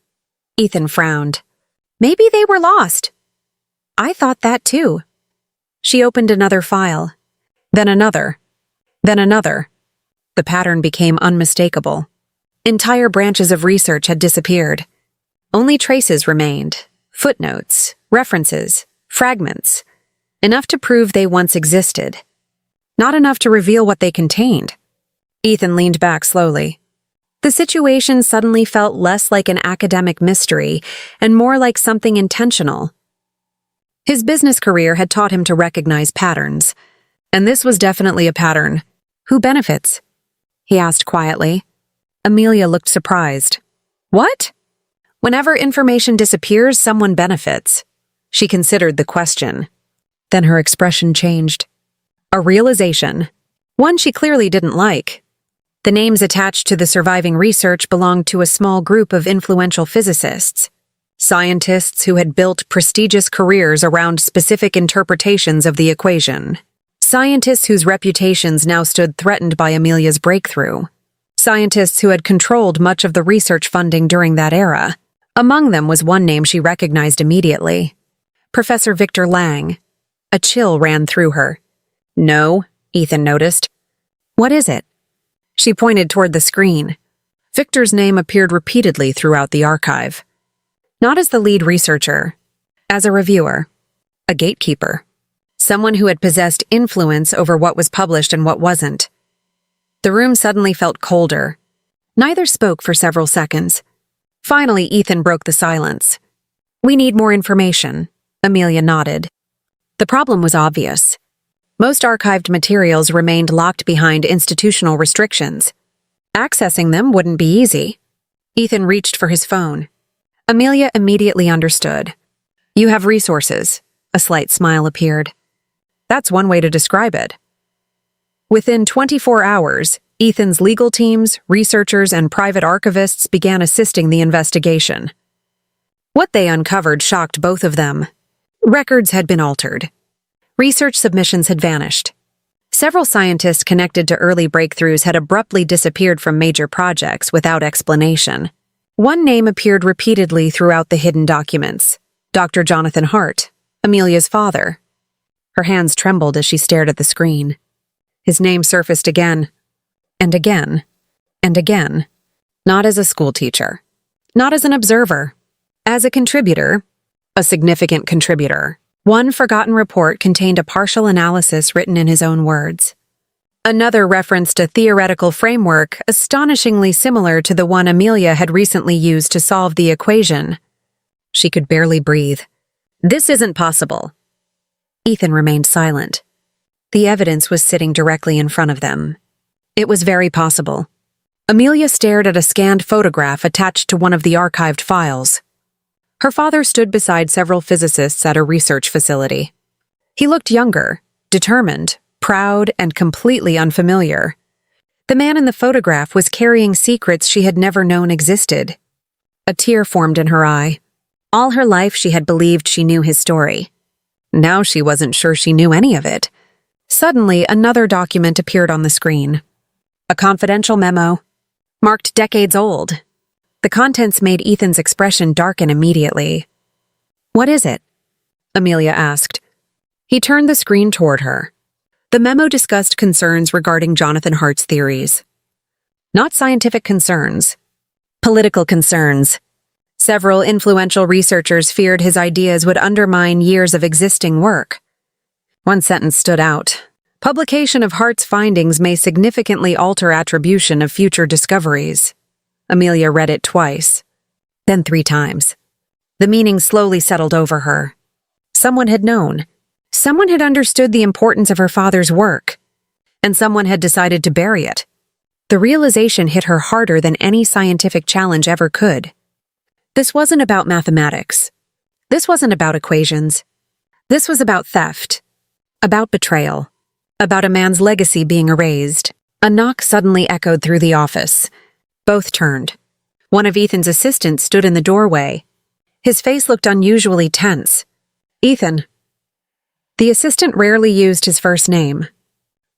S1: Ethan frowned. Maybe they were lost. I thought that too. She opened another file. Then another. Then another. The pattern became unmistakable. Entire branches of research had disappeared. Only traces remained. Footnotes, references, fragments. Enough to prove they once existed. Not enough to reveal what they contained. Ethan leaned back slowly. The situation suddenly felt less like an academic mystery and more like something intentional. His business career had taught him to recognize patterns. And this was definitely a pattern. Who benefits? He asked quietly. Amelia looked surprised. What? Whenever information disappears, someone benefits. She considered the question. Then her expression changed. A realization. One she clearly didn't like. The names attached to the surviving research belonged to a small group of influential physicists. Scientists who had built prestigious careers around specific interpretations of the equation. Scientists whose reputations now stood threatened by Amelia's breakthrough. Scientists who had controlled much of the research funding during that era. Among them was one name she recognized immediately. Professor Victor Lang. A chill ran through her. No, Ethan noticed. What is it? She pointed toward the screen. Victor's name appeared repeatedly throughout the archive. Not as the lead researcher, as a reviewer, a gatekeeper, someone who had possessed influence over what was published and what wasn't. The room suddenly felt colder. Neither spoke for several seconds. Finally, Ethan broke the silence. We need more information, Amelia nodded. The problem was obvious. Most archived materials remained locked behind institutional restrictions. Accessing them wouldn't be easy. Ethan reached for his phone. Amelia immediately understood. You have resources. A slight smile appeared. That's one way to describe it. Within 24 hours, Ethan's legal teams, researchers, and private archivists began assisting the investigation. What they uncovered shocked both of them. Records had been altered. Research submissions had vanished. Several scientists connected to early breakthroughs had abruptly disappeared from major projects without explanation. One name appeared repeatedly throughout the hidden documents. Dr. Jonathan Hart, Amelia's father. Her hands trembled as she stared at the screen. His name surfaced again, and again, and again. Not as a schoolteacher. Not as an observer. As a contributor. A significant contributor. One forgotten report contained a partial analysis written in his own words. Another referenced a theoretical framework astonishingly similar to the one Amelia had recently used to solve the equation. She could barely breathe. This isn't possible. Ethan remained silent. The evidence was sitting directly in front of them. It was very possible. Amelia stared at a scanned photograph attached to one of the archived files. Her father stood beside several physicists at a research facility. He looked younger, determined, proud, and completely unfamiliar. The man in the photograph was carrying secrets she had never known existed. A tear formed in her eye. All her life she had believed she knew his story. Now she wasn't sure she knew any of it. Suddenly, another document appeared on the screen. A confidential memo, marked decades old. The contents made Ethan's expression darken immediately. What is it? Amelia asked. He turned the screen toward her. The memo discussed concerns regarding Jonathan Hart's theories. Not scientific concerns. Political concerns. Several influential researchers feared his ideas would undermine years of existing work. One sentence stood out. Publication of Hart's findings may significantly alter attribution of future discoveries. Amelia read it twice, then 3 times. The meaning slowly settled over her. Someone had known. Someone had understood the importance of her father's work. And someone had decided to bury it. The realization hit her harder than any scientific challenge ever could. This wasn't about mathematics. This wasn't about equations. This was about theft. About betrayal. About a man's legacy being erased. A knock suddenly echoed through the office. Both turned. One of Ethan's assistants stood in the doorway. His face looked unusually tense. Ethan. The assistant rarely used his first name.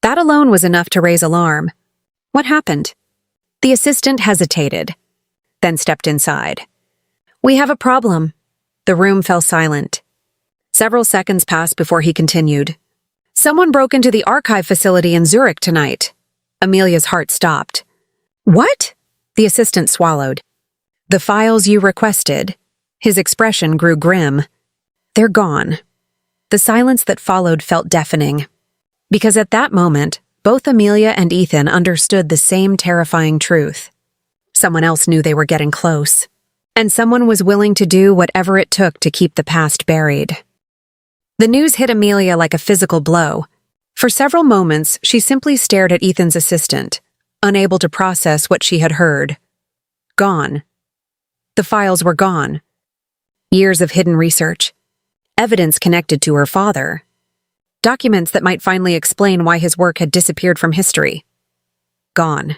S1: That alone was enough to raise alarm. What happened? The assistant hesitated, then stepped inside. We have a problem. The room fell silent. Several seconds passed before he continued. Someone broke into the archive facility in Zurich tonight. Amelia's heart stopped. What? The assistant swallowed. The files you requested. His expression grew grim. They're gone. The silence that followed felt deafening. Because at that moment, both Amelia and Ethan understood the same terrifying truth. Someone else knew they were getting close. And someone was willing to do whatever it took to keep the past buried. The news hit Amelia like a physical blow. For several moments, she simply stared at Ethan's assistant, unable to process what she had heard. Gone. The files were gone. Years of hidden research. Evidence connected to her father. Documents that might finally explain why his work had disappeared from history. Gone.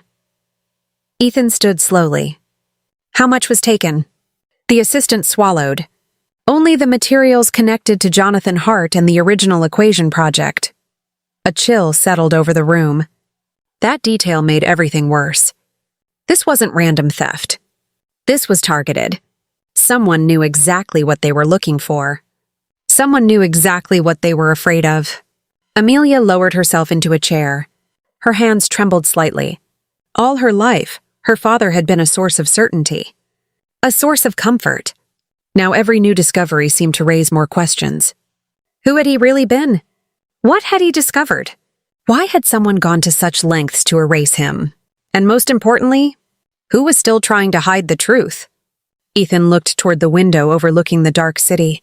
S1: Ethan stood slowly. How much was taken? The assistant swallowed. Only the materials connected to Jonathan Hart and the original equation project. A chill settled over the room. That detail made everything worse. This wasn't random theft. This was targeted. Someone knew exactly what they were looking for. Someone knew exactly what they were afraid of. Amelia lowered herself into a chair. Her hands trembled slightly. All her life, her father had been a source of certainty. A source of comfort. Now every new discovery seemed to raise more questions. Who had he really been? What had he discovered? Why had someone gone to such lengths to erase him? And most importantly, who was still trying to hide the truth? Ethan looked toward the window overlooking the dark city.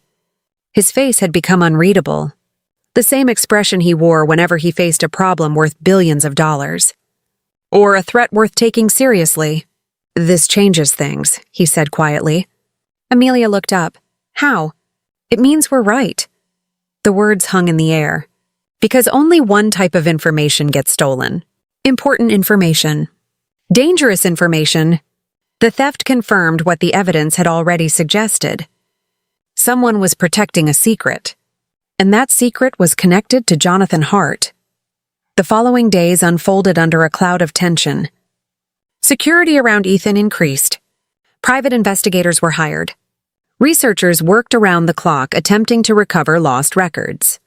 S1: His face had become unreadable. The same expression he wore whenever he faced a problem worth billions of dollars. Or a threat worth taking seriously. This changes things, he said quietly. Amelia looked up. How? It means we're right. The words hung in the air. Because only one type of information gets stolen. Important information. Dangerous information. The theft confirmed what the evidence had already suggested. Someone was protecting a secret. And that secret was connected to Jonathan Hart. The following days unfolded under a cloud of tension. Security around Ethan increased. Private investigators were hired. Researchers worked around the clock attempting to recover lost records.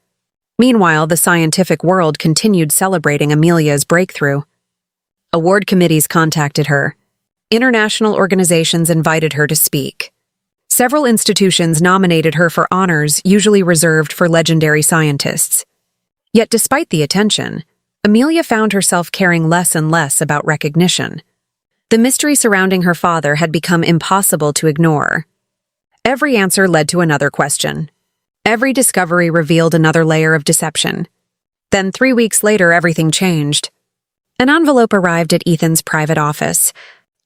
S1: Meanwhile, the scientific world continued celebrating Amelia's breakthrough. Award committees contacted her. International organizations invited her to speak. Several institutions nominated her for honors usually reserved for legendary scientists. Yet despite the attention, Amelia found herself caring less and less about recognition. The mystery surrounding her father had become impossible to ignore. Every answer led to another question. Every discovery revealed another layer of deception. Then 3 weeks later, everything changed. An envelope arrived at Ethan's private office.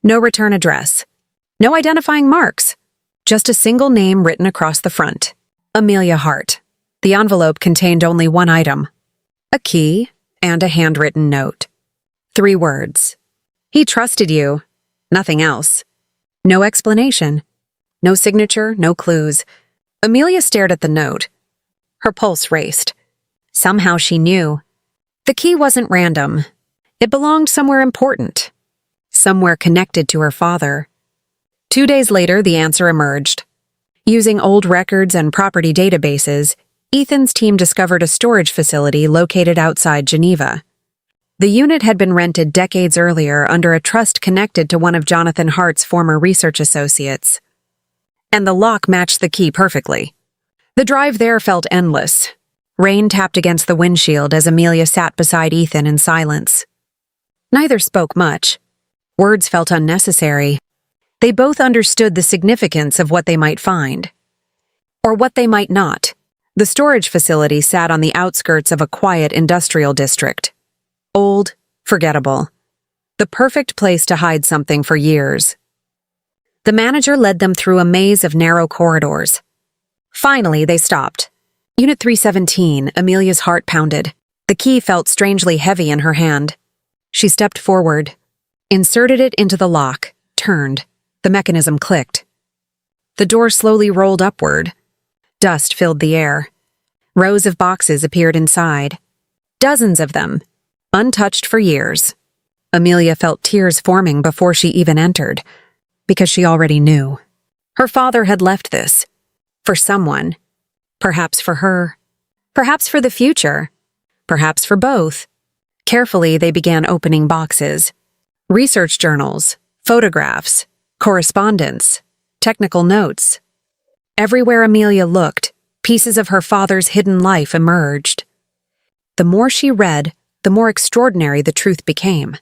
S1: No return address. No identifying marks. Just a single name written across the front. Amelia Hart. The envelope contained only one item. A key and a handwritten note. 3 words. He trusted you. Nothing else. No explanation. No signature, no clues. Amelia stared at the note. Her pulse raced. Somehow she knew. The key wasn't random. It belonged somewhere important. Somewhere connected to her father. 2 days later, the answer emerged. Using old records and property databases, Ethan's team discovered a storage facility located outside Geneva. The unit had been rented decades earlier under a trust connected to one of Jonathan Hart's former research associates. And the lock matched the key perfectly. The drive there felt endless. Rain tapped against the windshield as Amelia sat beside Ethan in silence. Neither spoke much. Words felt unnecessary. They both understood the significance of what they might find. Or what they might not. The storage facility sat on the outskirts of a quiet industrial district. Old, forgettable. The perfect place to hide something for years. The manager led them through a maze of narrow corridors. Finally, they stopped. Unit 317, Amelia's heart pounded. The key felt strangely heavy in her hand. She stepped forward, inserted it into the lock, turned. The mechanism clicked. The door slowly rolled upward. Dust filled the air. Rows of boxes appeared inside. Dozens of them, untouched for years. Amelia felt tears forming before she even entered. Because she already knew. Her father had left this. For someone. Perhaps for her. Perhaps for the future. Perhaps for both. Carefully, they began opening boxes. Research journals, photographs, correspondence, technical notes. Everywhere Amelia looked, pieces of her father's hidden life emerged. The more she read, the more extraordinary the truth became.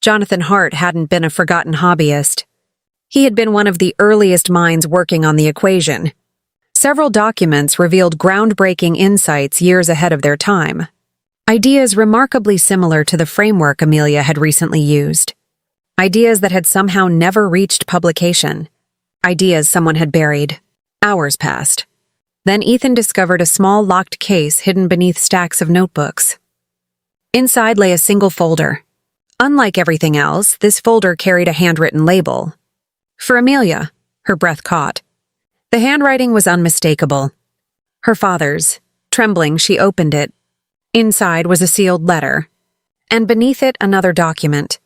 S1: Jonathan Hart hadn't been a forgotten hobbyist. He had been one of the earliest minds working on the equation. Several documents revealed groundbreaking insights years ahead of their time. Ideas remarkably similar to the framework Amelia had recently used. Ideas that had somehow never reached publication. Ideas someone had buried. Hours passed. Then Ethan discovered a small locked case hidden beneath stacks of notebooks. Inside lay a single folder. Unlike everything else, this folder carried a handwritten label. For Amelia, her breath caught. The handwriting was unmistakable. Her father's. Trembling, she opened it. Inside was a sealed letter, and beneath it another document.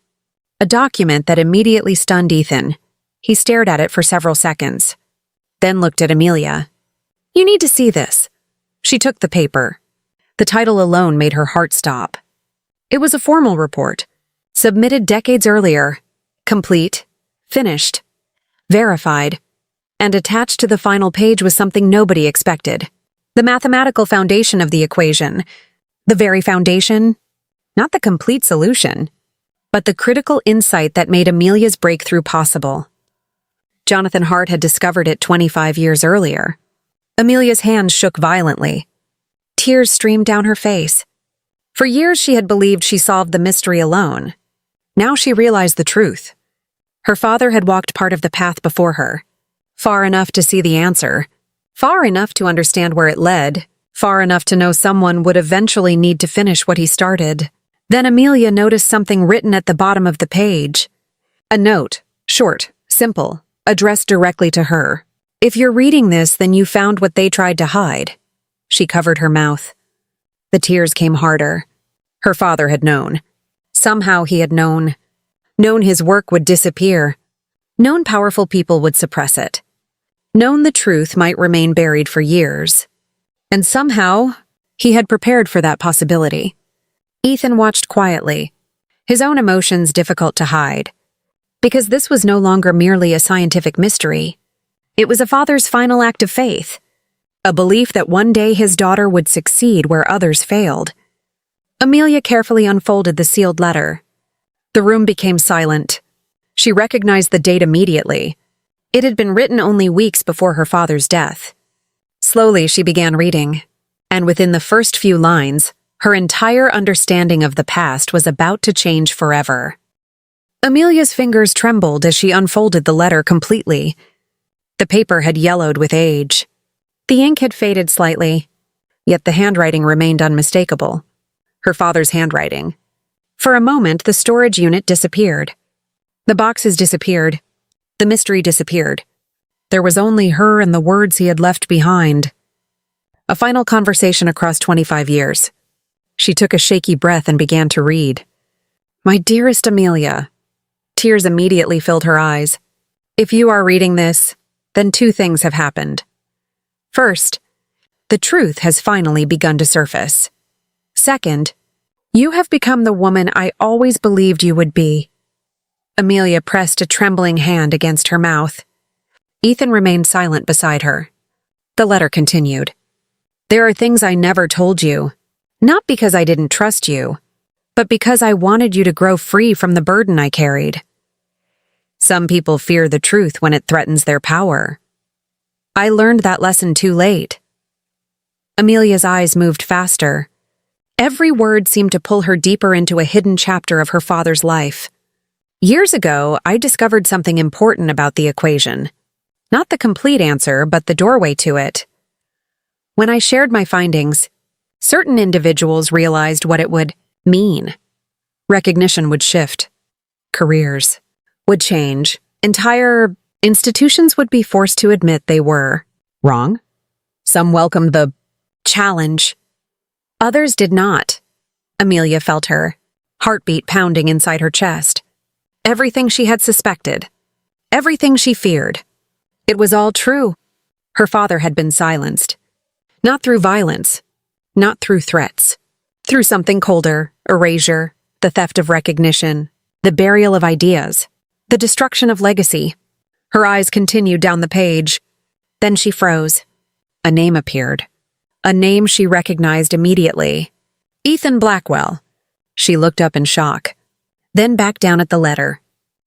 S1: A document that immediately stunned Ethan. He stared at it for several seconds, then looked at Amelia. "You need to see this." She took the paper. The title alone made her heart stop. It was a formal report, submitted decades earlier, complete, finished, verified, and attached to the final page was something nobody expected. The mathematical foundation of the equation. The very foundation, not the complete solution, but the critical insight that made Amelia's breakthrough possible. Jonathan Hart had discovered it 25 years earlier. Amelia's hands shook violently. Tears streamed down her face. For years she had believed she solved the mystery alone. Now she realized the truth. Her father had walked part of the path before her, far enough to see the answer, far enough to understand where it led, far enough to know someone would eventually need to finish what he started. Then Amelia noticed something written at the bottom of the page. A note, short, simple, addressed directly to her. "If you're reading this, then you found what they tried to hide." She covered her mouth. The tears came harder. Her father had known. Somehow he had known. Known his work would disappear. Known powerful people would suppress it. Known the truth might remain buried for years. And somehow, he had prepared for that possibility. Ethan watched quietly, his own emotions difficult to hide. Because this was no longer merely a scientific mystery. It was a father's final act of faith. A belief that one day his daughter would succeed where others failed. Amelia carefully unfolded the sealed letter. The room became silent. She recognized the date immediately. It had been written only weeks before her father's death. Slowly, she began reading, and within the first few lines, her entire understanding of the past was about to change forever. Amelia's fingers trembled as she unfolded the letter completely. The paper had yellowed with age. The ink had faded slightly, yet the handwriting remained unmistakable. Her father's handwriting. For a moment, the storage unit disappeared. The boxes disappeared. The mystery disappeared. There was only her and the words he had left behind. A final conversation across 25 years. She took a shaky breath and began to read. "My dearest Amelia." Tears immediately filled her eyes. "If you are reading this, then two things have happened. First, the truth has finally begun to surface. Second, you have become the woman I always believed you would be." Amelia pressed a trembling hand against her mouth. Ethan remained silent beside her. The letter continued. "There are things I never told you, not because I didn't trust you, but because I wanted you to grow free from the burden I carried. Some people fear the truth when it threatens their power. I learned that lesson too late." Amelia's eyes moved faster. Every word seemed to pull her deeper into a hidden chapter of her father's life. "Years ago, I discovered something important about the equation. Not the complete answer, but the doorway to it. When I shared my findings, certain individuals realized what it would mean. Recognition would shift. Careers would change. Entire institutions would be forced to admit they were wrong. Some welcomed the challenge. Others did not." Amelia felt her heartbeat pounding inside her chest. Everything she had suspected. Everything she feared. It was all true. Her father had been silenced. Not through violence. Not through threats. Through something colder, erasure, the theft of recognition, the burial of ideas, the destruction of legacy. Her eyes continued down the page. Then she froze. A name appeared. A name she recognized immediately. Ethan Blackwell. She looked up in shock, then back down at the letter.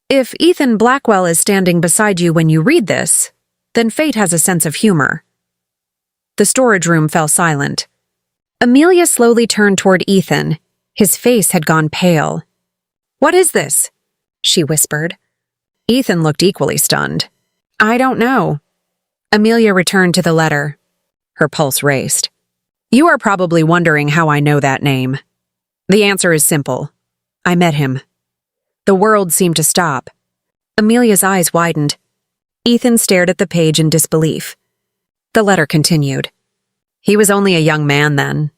S1: "If Ethan Blackwell is standing beside you when you read this, then fate has a sense of humor." The storage room fell silent. Amelia slowly turned toward Ethan. His face had gone pale. "What is this?" she whispered. Ethan looked equally stunned. "I don't know." Amelia returned to the letter. Her pulse raced. "You are probably wondering how I know that name. The answer is simple. I met him." The world seemed to stop. Amelia's eyes widened. Ethan stared at the page in disbelief. The letter continued. He was only a young man then.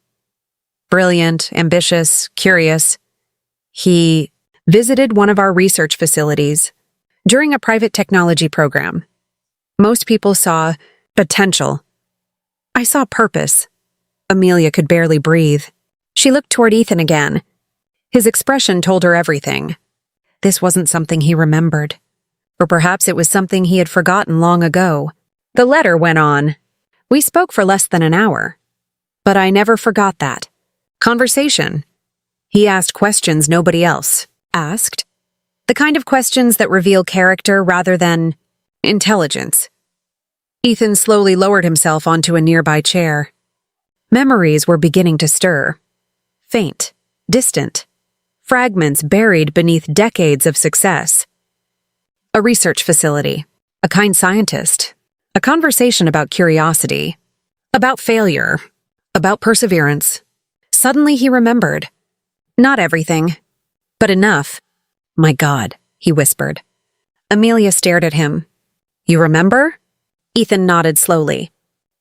S1: Brilliant, ambitious, curious. He visited one of our research facilities during a private technology program. Most people saw potential. I saw purpose. Amelia could barely breathe. She looked toward Ethan again. His expression told her everything. This wasn't something he remembered. Or perhaps it was something he had forgotten long ago. The letter went on. "We spoke for less than an hour. But I never forgot that. Conversation. He asked questions nobody else asked. The kind of questions that reveal character rather than intelligence." Ethan slowly lowered himself onto a nearby chair. Memories were beginning to stir. Faint, distant, fragments buried beneath decades of success. A research facility, a kind scientist, a conversation about curiosity, about failure, about perseverance. Suddenly he remembered. Not everything, but enough. "My God," he whispered. Amelia stared at him. "You remember?" Ethan nodded slowly.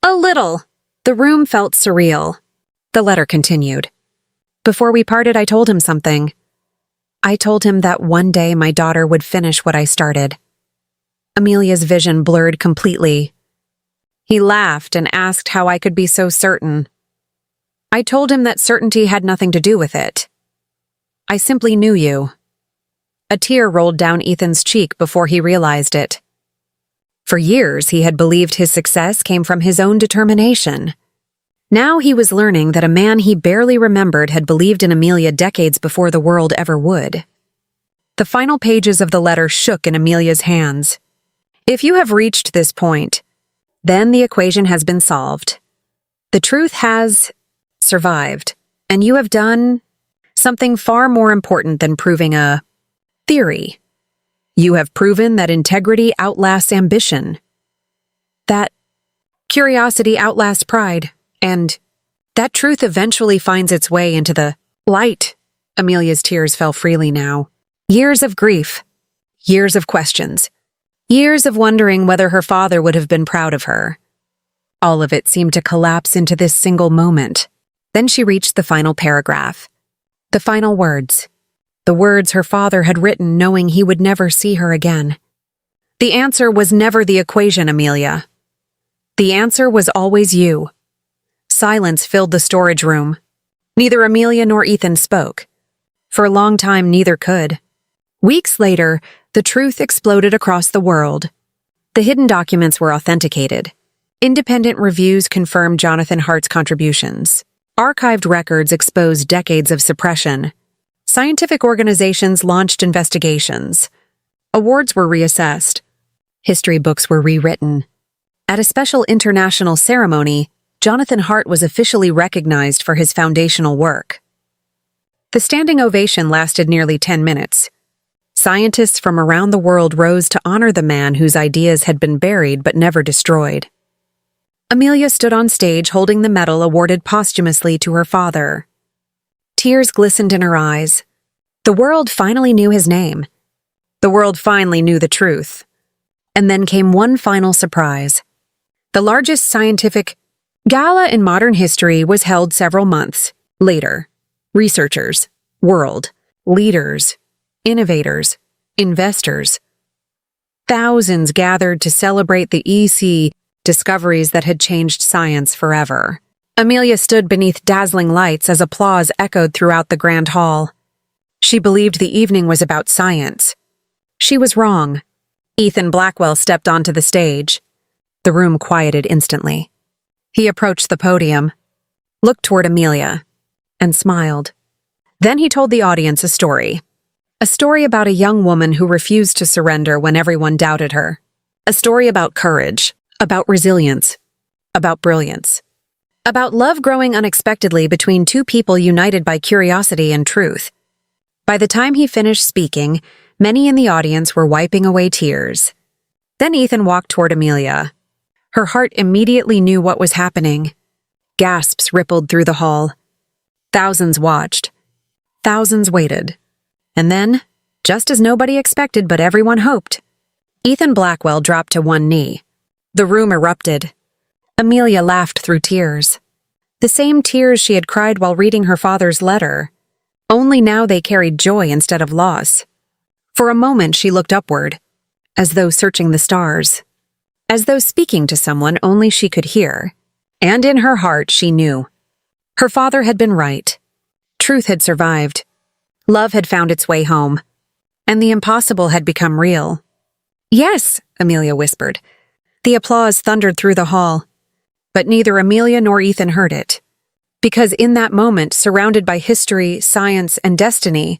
S1: "A little." The room felt surreal. The letter continued. "Before we parted, I told him something. I told him that one day my daughter would finish what I started." Amelia's vision blurred completely. He laughed and asked how I could be so certain. I told him that certainty had nothing to do with it. I simply knew you. A tear rolled down Ethan's cheek before he realized it. For years, he had believed his success came from his own determination. Now he was learning that a man he barely remembered had believed in Amelia decades before the world ever would. The final pages of the letter shook in Amelia's hands. "If you have reached this point, then the equation has been solved. The truth has survived, and you have done something far more important than proving a theory. You have proven that integrity outlasts ambition, that curiosity outlasts pride, and that truth eventually finds its way into the light." Amelia's tears fell freely now. Years of grief, years of questions, years of wondering whether her father would have been proud of her. All of it seemed to collapse into this single moment. Then she reached the final paragraph. The final words. The words her father had written knowing he would never see her again. The answer was never the equation, Amelia. The answer was always you. Silence filled the storage room. Neither Amelia nor Ethan spoke. For a long time, neither could. Weeks later, the truth exploded across the world. The hidden documents were authenticated. Independent reviews confirmed Jonathan Hart's contributions. Archived records exposed decades of suppression. Scientific organizations launched investigations. Awards were reassessed. History books were rewritten. At a special international ceremony, Jonathan Hart was officially recognized for his foundational work. The standing ovation lasted nearly 10 minutes. Scientists from around the world rose to honor the man whose ideas had been buried but never destroyed. Amelia stood on stage holding the medal awarded posthumously to her father. Tears glistened in her eyes. The world finally knew his name. The world finally knew the truth. And then came one final surprise. The largest scientific gala in modern history was held several months later. Researchers, world, leaders, innovators, investors. Thousands gathered to celebrate the EC discoveries that had changed science forever. Amelia stood beneath dazzling lights as applause echoed throughout the grand hall. She believed the evening was about science. She was wrong. Ethan Blackwell stepped onto the stage. The room quieted instantly. He approached the podium, looked toward Amelia, and smiled. Then he told the audience a story. A story about a young woman who refused to surrender when everyone doubted her. A story about courage, about resilience, about brilliance. about love growing unexpectedly between two people united by curiosity and truth. By the time he finished speaking, many in the audience were wiping away tears. Then Ethan walked toward Amelia. Her heart immediately knew what was happening. Gasps rippled through the hall. Thousands watched. Thousands waited. And then, just as nobody expected but everyone hoped, Ethan Blackwell dropped to one knee. The room erupted. Amelia laughed through tears. The same tears she had cried while reading her father's letter. Only now they carried joy instead of loss. For a moment she looked upward, as though searching the stars, as though speaking to someone only she could hear. And in her heart she knew. Her father had been right. Truth had survived. Love had found its way home. And the impossible had become real. "Yes," Amelia whispered. The applause thundered through the hall. But neither Amelia nor Ethan heard it. Because in that moment, surrounded by history, science, and destiny,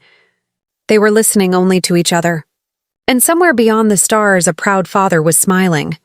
S1: they were listening only to each other. And somewhere beyond the stars, a proud father was smiling.